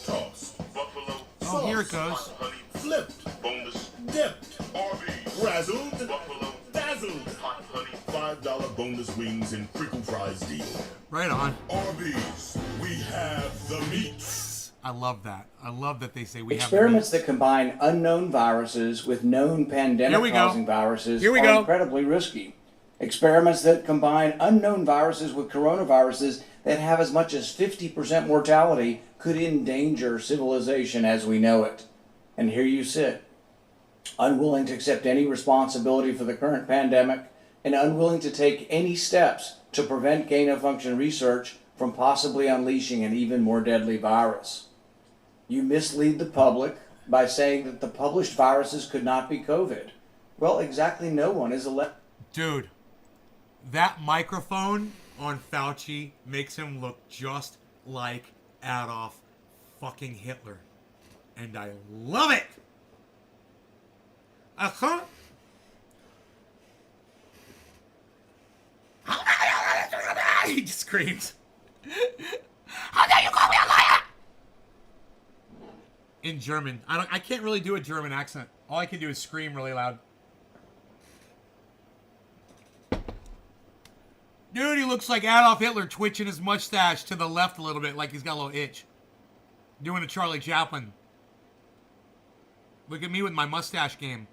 Tossed, buffalo, oh, here it goes. hot honey, flipped, boneless, dipped, RV, razzled, buffalo, dazzled, hot honey, $5 boneless wings and crinkle fries deal. Right on. Arby's, we have the meats. I love that. I love that they say we Experiments have that combine unknown viruses with known pandemic-causing viruses are incredibly risky. Experiments that combine unknown viruses with coronaviruses that have as much as 50% mortality could endanger civilization as we know it. And here you sit, unwilling to accept any responsibility for the current pandemic and unwilling to take any steps to prevent gain-of-function research from possibly unleashing an even more deadly virus. You mislead the public by saying that the published viruses could not be COVID. Well, exactly no one is Dude, that microphone on Fauci makes him look just like Adolf fucking Hitler. And I love it! Uh-huh. He just screams. How dare you call me a liar? In German. I can't really do a German accent. All I can do is scream really loud. Dude, he looks like Adolf Hitler twitching his mustache to the left a little bit like he's got a little itch. Doing a Charlie Chaplin. Look at me with my mustache game.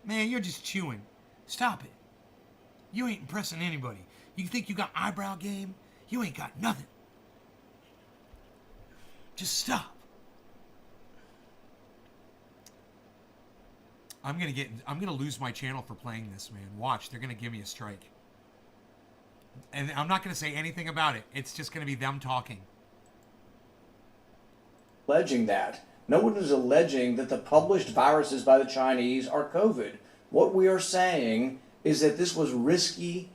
Man, you're just chewing. Stop it. You ain't impressing anybody. You think you got eyebrow game? You ain't got nothing. Just stop. I'm gonna lose my channel for playing this, man. Watch, they're gonna give me a strike. And I'm not gonna say anything about it. It's just gonna be them talking. alleging that. No one is alleging that the published viruses by the Chinese are COVID. What we are saying is that this was risky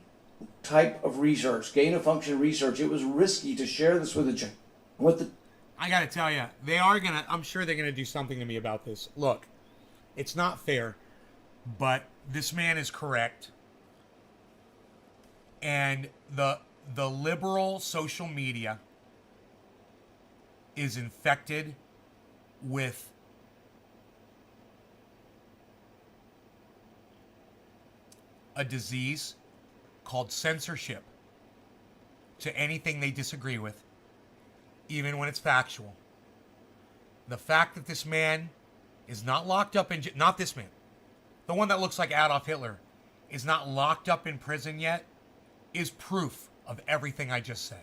type of research, gain-of-function research. It was risky to share this with the I gotta tell you, they are gonna. I'm sure they're gonna do something to me about this. Look, it's not fair, but this man is correct, and the liberal social media is infected with a disease called censorship to anything they disagree with, even when it's factual. The fact that this man is not locked up in... Not this man. The one that looks like Adolf Hitler is not locked up in prison yet is proof of everything I just said.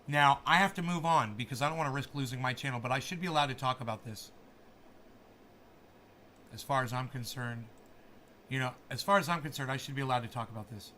Now, I have to move on because I don't want to risk losing my channel, but I should be allowed to talk about this. as far as I'm concerned. You know, as far as I'm concerned, I should be allowed to talk about this.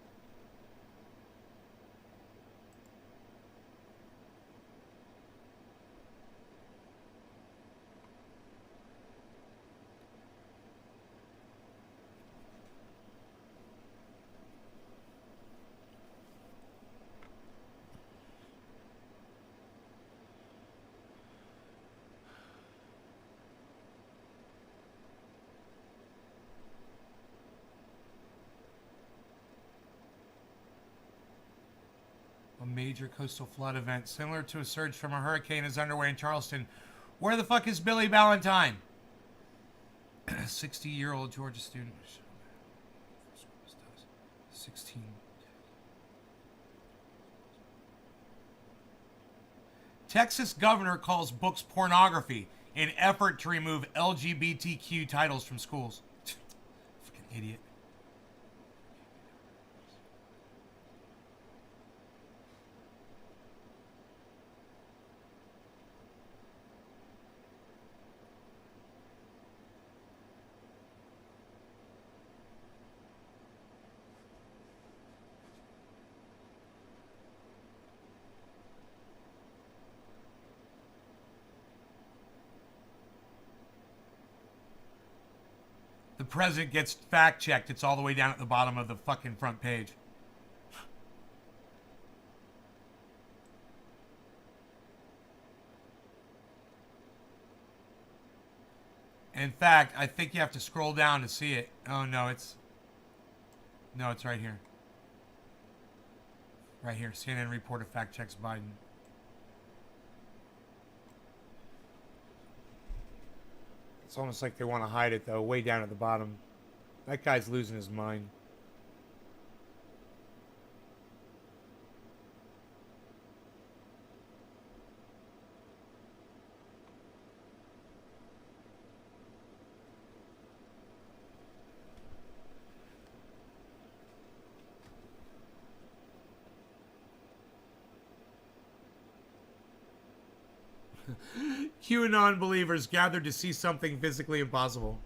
Major coastal flood event similar to a surge from a hurricane is underway in Charleston. Where the fuck is Billy Ballantyne? 60-year-old Georgia student. 16. Texas governor calls books pornography in effort to remove LGBTQ titles from schools. Fucking idiot. The president gets fact-checked. It's all the way down at the bottom of the fucking front page. In fact, I think you have to scroll down to see it. Oh, no, it's... No, it's right here. Right here. CNN reporter fact-checks Biden. It's almost like they want to hide it, though, way down at the bottom. That guy's losing his mind. QAnon believers gathered to see something physically impossible.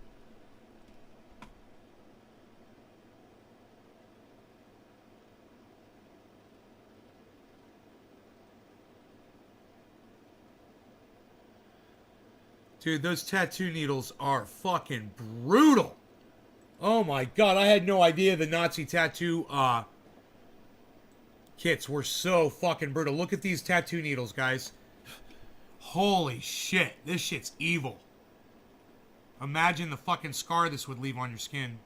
Dude, those tattoo needles are fucking brutal. Oh my god, I had no idea the Nazi tattoo kits were so fucking brutal. Look at these tattoo needles, guys. Holy shit, this shit's evil. Imagine the fucking scar this would leave on your skin.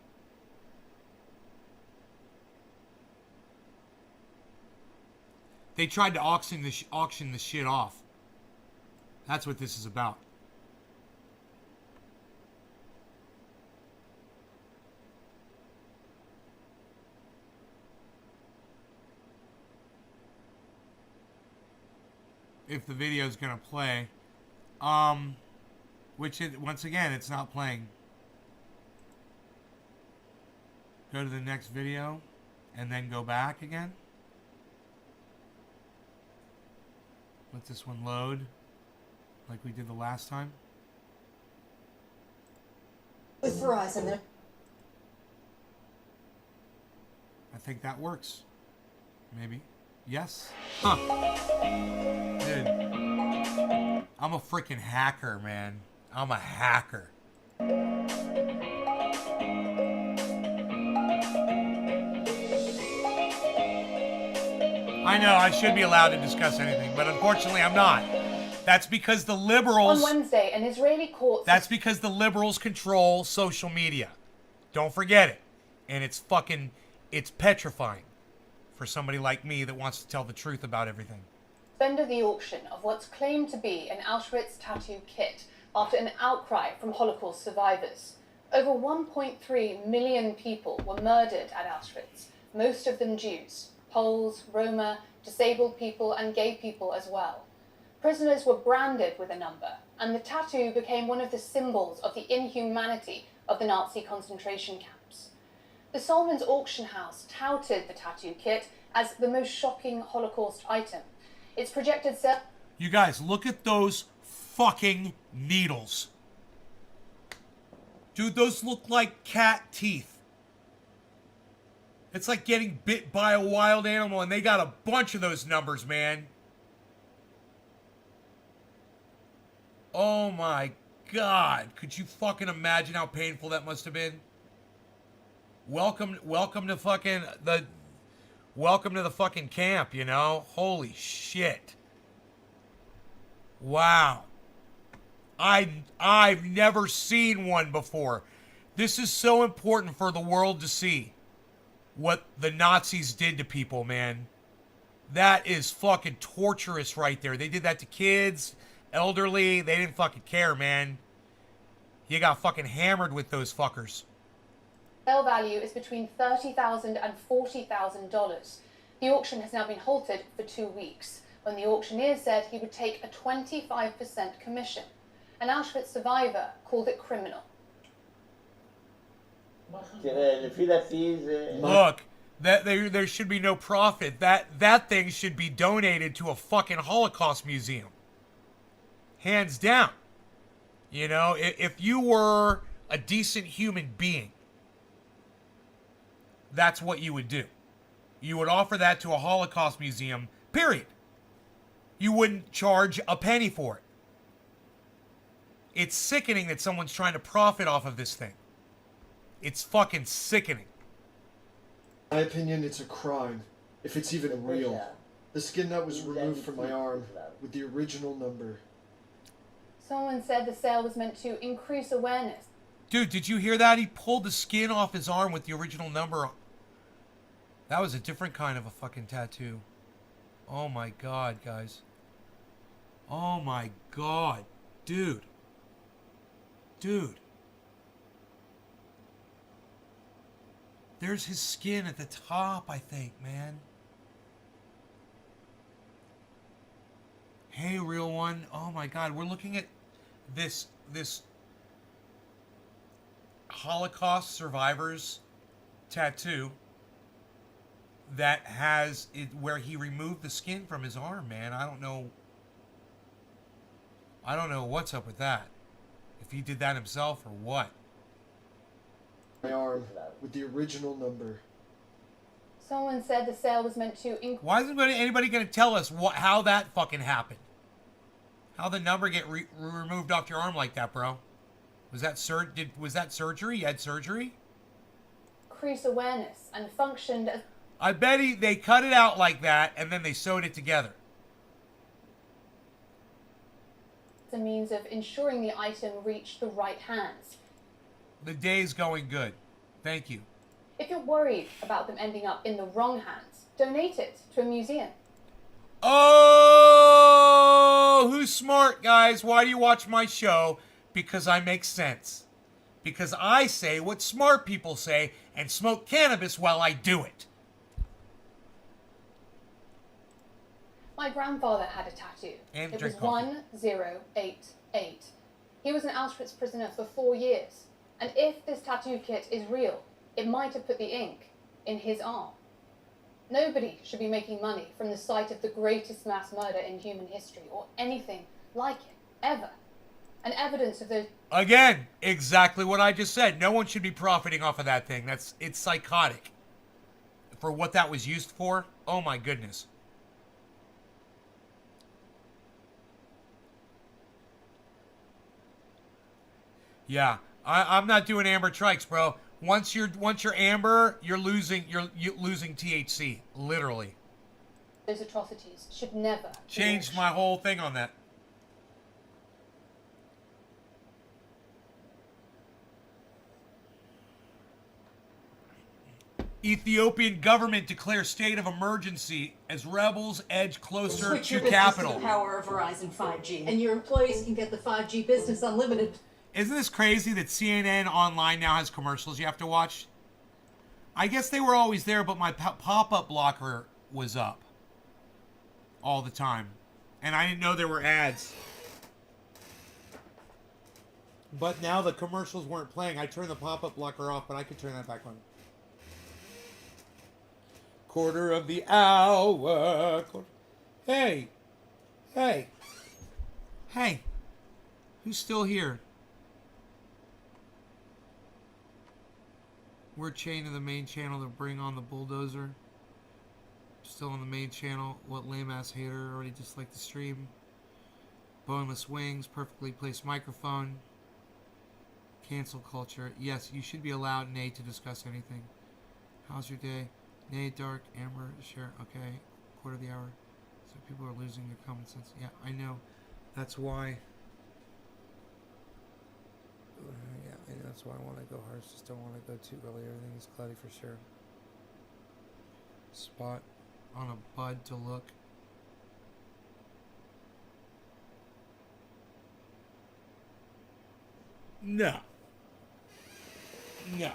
They tried to auction the shit off. That's what this is about. If the video is gonna play, which once again it's not playing. Go to the next video, and then go back again. Let this one load, like we did the last time. With Verizon, I think that works. Maybe. Yes. Huh. Dude. I'm a freaking hacker, man. I'm a hacker. I know, I should be allowed to discuss anything, but unfortunately I'm not. That's because the liberals... On Wednesday, an Israeli court... That's because the liberals control social media. Don't forget it. And it's fucking... It's petrifying for somebody like me that wants to tell the truth about everything. Suspended the auction of what's claimed to be an Auschwitz tattoo kit after an outcry from Holocaust survivors. Over 1.3 million people were murdered at Auschwitz, most of them Jews, Poles, Roma, disabled people and gay people as well. Prisoners were branded with a number, and the tattoo became one of the symbols of the inhumanity of the Nazi concentration camps. The Solomons auction house touted the tattoo kit as the most shocking Holocaust item. Its projected sale... You guys, look at those fucking needles. Dude, those look like cat teeth. It's like getting bit by a wild animal, and they got a bunch of those numbers, man. Oh my God. Could you fucking imagine how painful that must have been? Welcome to fucking welcome to the fucking camp, you know? Holy shit. Wow. I've never seen one before. This is so important for the world to see what the Nazis did to people, man. That is fucking torturous right there. They did that to kids, elderly. They didn't fucking care, man. You got fucking hammered with those fuckers. Sale value is between $30,000 and $40,000. The auction has now been halted for 2 weeks, when the auctioneer said he would take a 25% commission. An Auschwitz survivor called it criminal. Look, there should be no profit. That thing should be donated to a fucking Holocaust museum. Hands down. You know, if you were a decent human being, that's what you would do. You would offer that to a Holocaust museum, period. You wouldn't charge a penny for it. It's sickening that someone's trying to profit off of this thing. It's fucking sickening. In my opinion, it's a crime, if it's even real. The skin that was removed from my arm, with the original number. Someone said the sale was meant to increase awareness. Dude, did you hear that? He pulled the skin off his arm with the original number. That was a different kind of a fucking tattoo. Oh my God, guys. Oh my God. Dude. Dude. There's his skin at the top, I think, man. Hey, real one. Oh my God. We're looking at this Holocaust survivors tattoo that has it where he removed the skin from his arm, man. I don't know what's up with that. If he did that himself or what. My arm with the original number. Someone said the sale was meant to increase. Why isn't anybody going to tell us how that fucking happened? How the number get removed off your arm like that, bro? Was that surgery? You had surgery? Increase awareness and functioned as I bet they cut it out like that and then they sewed it together. a means of ensuring the item reached the right hands. The day's going good. Thank you. If you're worried about them ending up in the wrong hands, donate it to a museum. Oh, who's smart, guys? Why do you watch my show? Because I make sense. Because I say what smart people say and smoke cannabis while I do it. My grandfather had a tattoo. And it was drink coffee. 1088. He was an Auschwitz prisoner for 4 years. And if this tattoo kit is real, it might have put the ink in his arm. Nobody should be making money from the site of the greatest mass murder in human history, or anything like it, ever. And evidence of those... Again, exactly what I just said. No one should be profiting off of that thing. It's psychotic. For what that was used for, oh my goodness. Yeah, I'm not doing amber trikes, bro. Once you're amber, you're losing THC, literally. Those atrocities should never... Changed my whole thing on that. Ethiopian government declares state of emergency as rebels edge closer Switch to your business capital. to the power of Verizon 5G, and your employees can get the 5G business unlimited. Isn't this crazy that CNN Online now has commercials you have to watch? I guess they were always there, but my pop-up blocker was up all the time. And I didn't know there were ads. But now the commercials weren't playing. I turned the pop-up blocker off, but I could turn that back on. Quarter of the hour. Hey. Hey. Hey. Who's still here? We're chained to the main channel to bring on the bulldozer. Still on the main channel. What lame-ass hater already disliked the stream. Boneless wings. Perfectly placed microphone. Cancel culture. Yes, you should be allowed, Nay, to discuss anything. How's your day? Nay, dark, amber, share. Okay. Quarter of the hour. So people are losing their common sense. Yeah, I know. That's why. Yeah, that's why I want to go hard. Just don't want to go too early. Everything is cloudy for sure. Spot on a bud to look. No. No.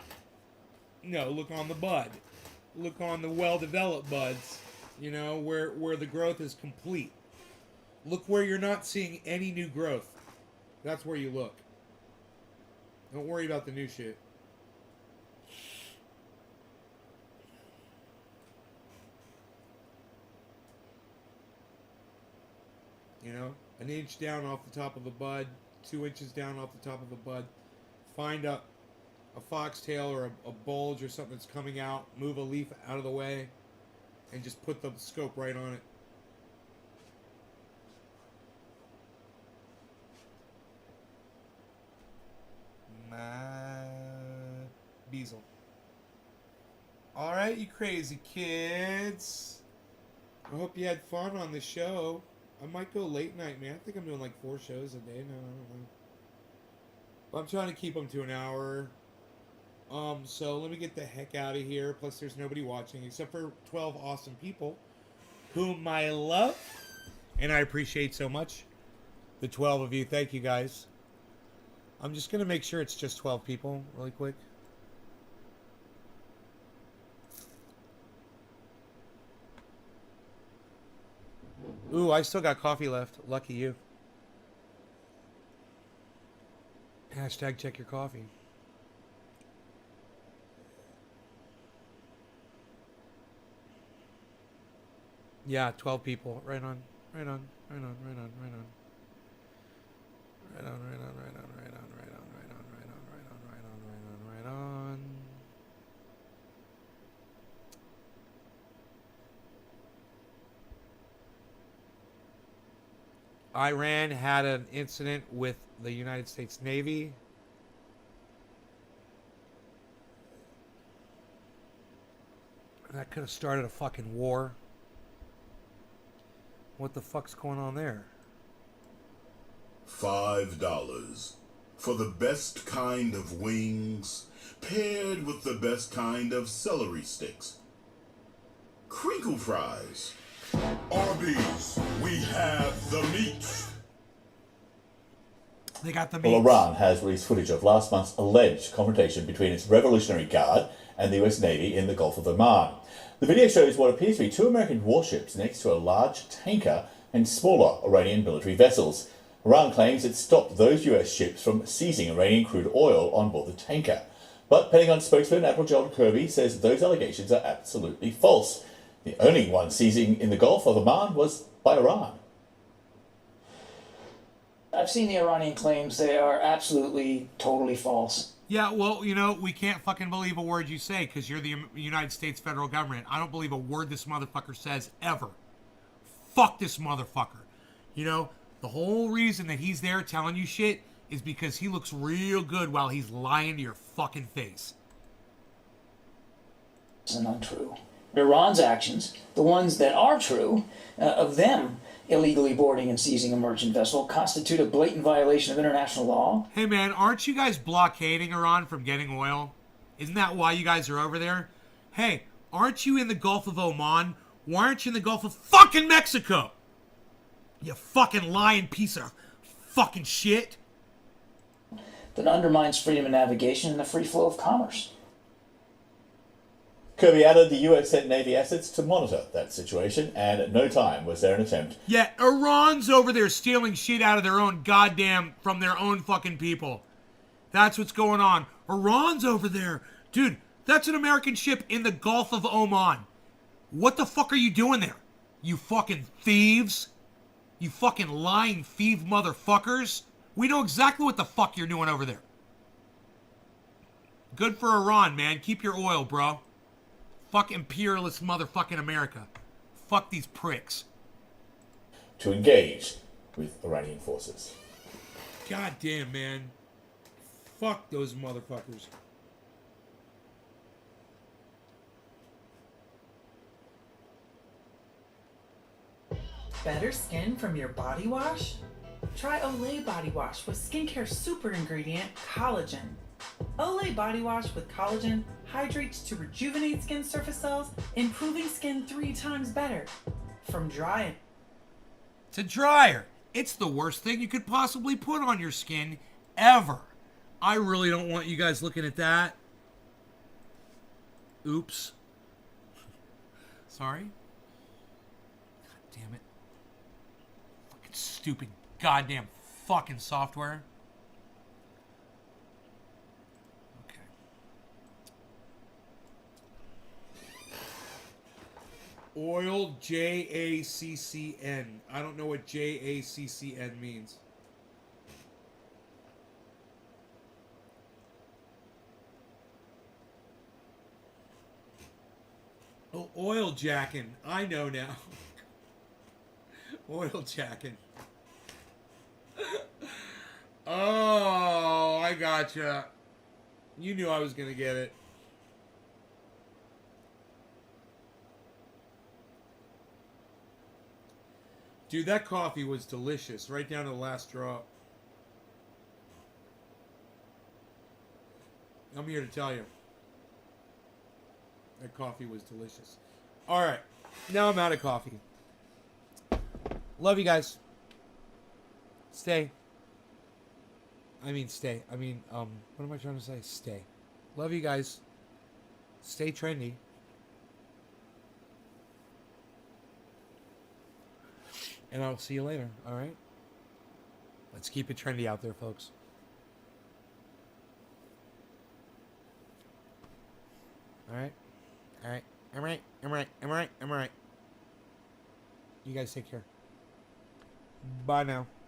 No, look on the bud. Look on the well-developed buds, you know, where the growth is complete. Look where you're not seeing any new growth. That's where you look. Don't worry about the new shit. You know, an inch down off the top of the bud, 2 inches down off the top of the bud. Find a foxtail or a bulge or something that's coming out. Move a leaf out of the way and just put the scope right on it. Beazle. Alright, you crazy kids. I hope you had fun on the show. I might go late night, man. I think I'm doing like 4 shows a day now. I don't know. But I'm trying to keep them to an hour. So let me get the heck out of here. Plus, there's nobody watching except for 12 awesome people whom I love and I appreciate so much. The 12 of you. Thank you, guys. I'm just going to make sure it's just 12 people really quick. Ooh, I still got coffee left. Lucky you. Hashtag check your coffee. Yeah, 12 people. Right on. Right on. Right on. Right on. Right on. Right on. Right on. Right on. Right on. Right on. Right on. Right on. Right on. Right on. Right on. Right on. Iran had an incident with the United States Navy. That could have started a fucking war. What the fuck's going on there? $5 for the best kind of wings, paired with the best kind of celery sticks. Crinkle fries. Arby's, we have the meat. They got the meat. Well, Iran has released footage of last month's alleged confrontation between its Revolutionary Guard and the US Navy in the Gulf of Oman. The video shows what appears to be 2 American warships next to a large tanker and smaller Iranian military vessels. Iran claims it stopped those US ships from seizing Iranian crude oil on board the tanker. But Pentagon spokesman Admiral John Kirby says those allegations are absolutely false. The only one seizing in the Gulf of Oman was by Iran. I've seen the Iranian claims. They are absolutely, totally false. Yeah, well, you know, we can't fucking believe a word you say because you're the United States federal government. I don't believe a word this motherfucker says ever. Fuck this motherfucker. You know, the whole reason that he's there telling you shit is because he looks real good while he's lying to your fucking face. It's untrue. Iran's actions, the ones that are true, of them illegally boarding and seizing a merchant vessel, constitute a blatant violation of international law. Hey man, aren't you guys blockading Iran from getting oil? Isn't that why you guys are over there? Hey, aren't you in the Gulf of Oman? Why aren't you in the Gulf of fucking Mexico? You fucking lying piece of fucking shit. That undermines freedom of navigation and the free flow of commerce. Kirby added the US sent Navy assets to monitor that situation, and at no time was there an attempt. Yeah, Iran's over there stealing shit out of their own goddamn, from their own fucking people. That's what's going on. Iran's over there. Dude, that's an American ship in the Gulf of Oman. What the fuck are you doing there? You fucking thieves? You fucking lying thief motherfuckers? We know exactly what the fuck you're doing over there. Good for Iran, man. Keep your oil, bro. Fuck imperialist motherfucking America. Fuck these pricks. To engage with Iranian forces. God damn, man. Fuck those motherfuckers. Better skin from your body wash? Try Olay Body Wash with skincare super ingredient collagen. Olay Body Wash with collagen hydrates to rejuvenate skin surface cells, improving skin 3 times better. From dry to dryer. It's the worst thing you could possibly put on your skin ever. I really don't want you guys looking at that. Oops. Sorry. God damn it. Fucking stupid goddamn fucking software. Okay. Oil JACCN. I don't know what JACCN means. Oh, oil jacking. I know now. Oil jacking. Oh, I gotcha. You knew I was gonna get it. Dude, that coffee was delicious, right down to the last drop. I'm here to tell you. That coffee was delicious. Alright, now I'm out of coffee. Love you guys. Stay. What am I trying to say? Stay. Love you guys. Stay trendy. And I'll see you later, alright? Let's keep it trendy out there, folks. Alright? Alright. I'm right. You guys take care. Bye now.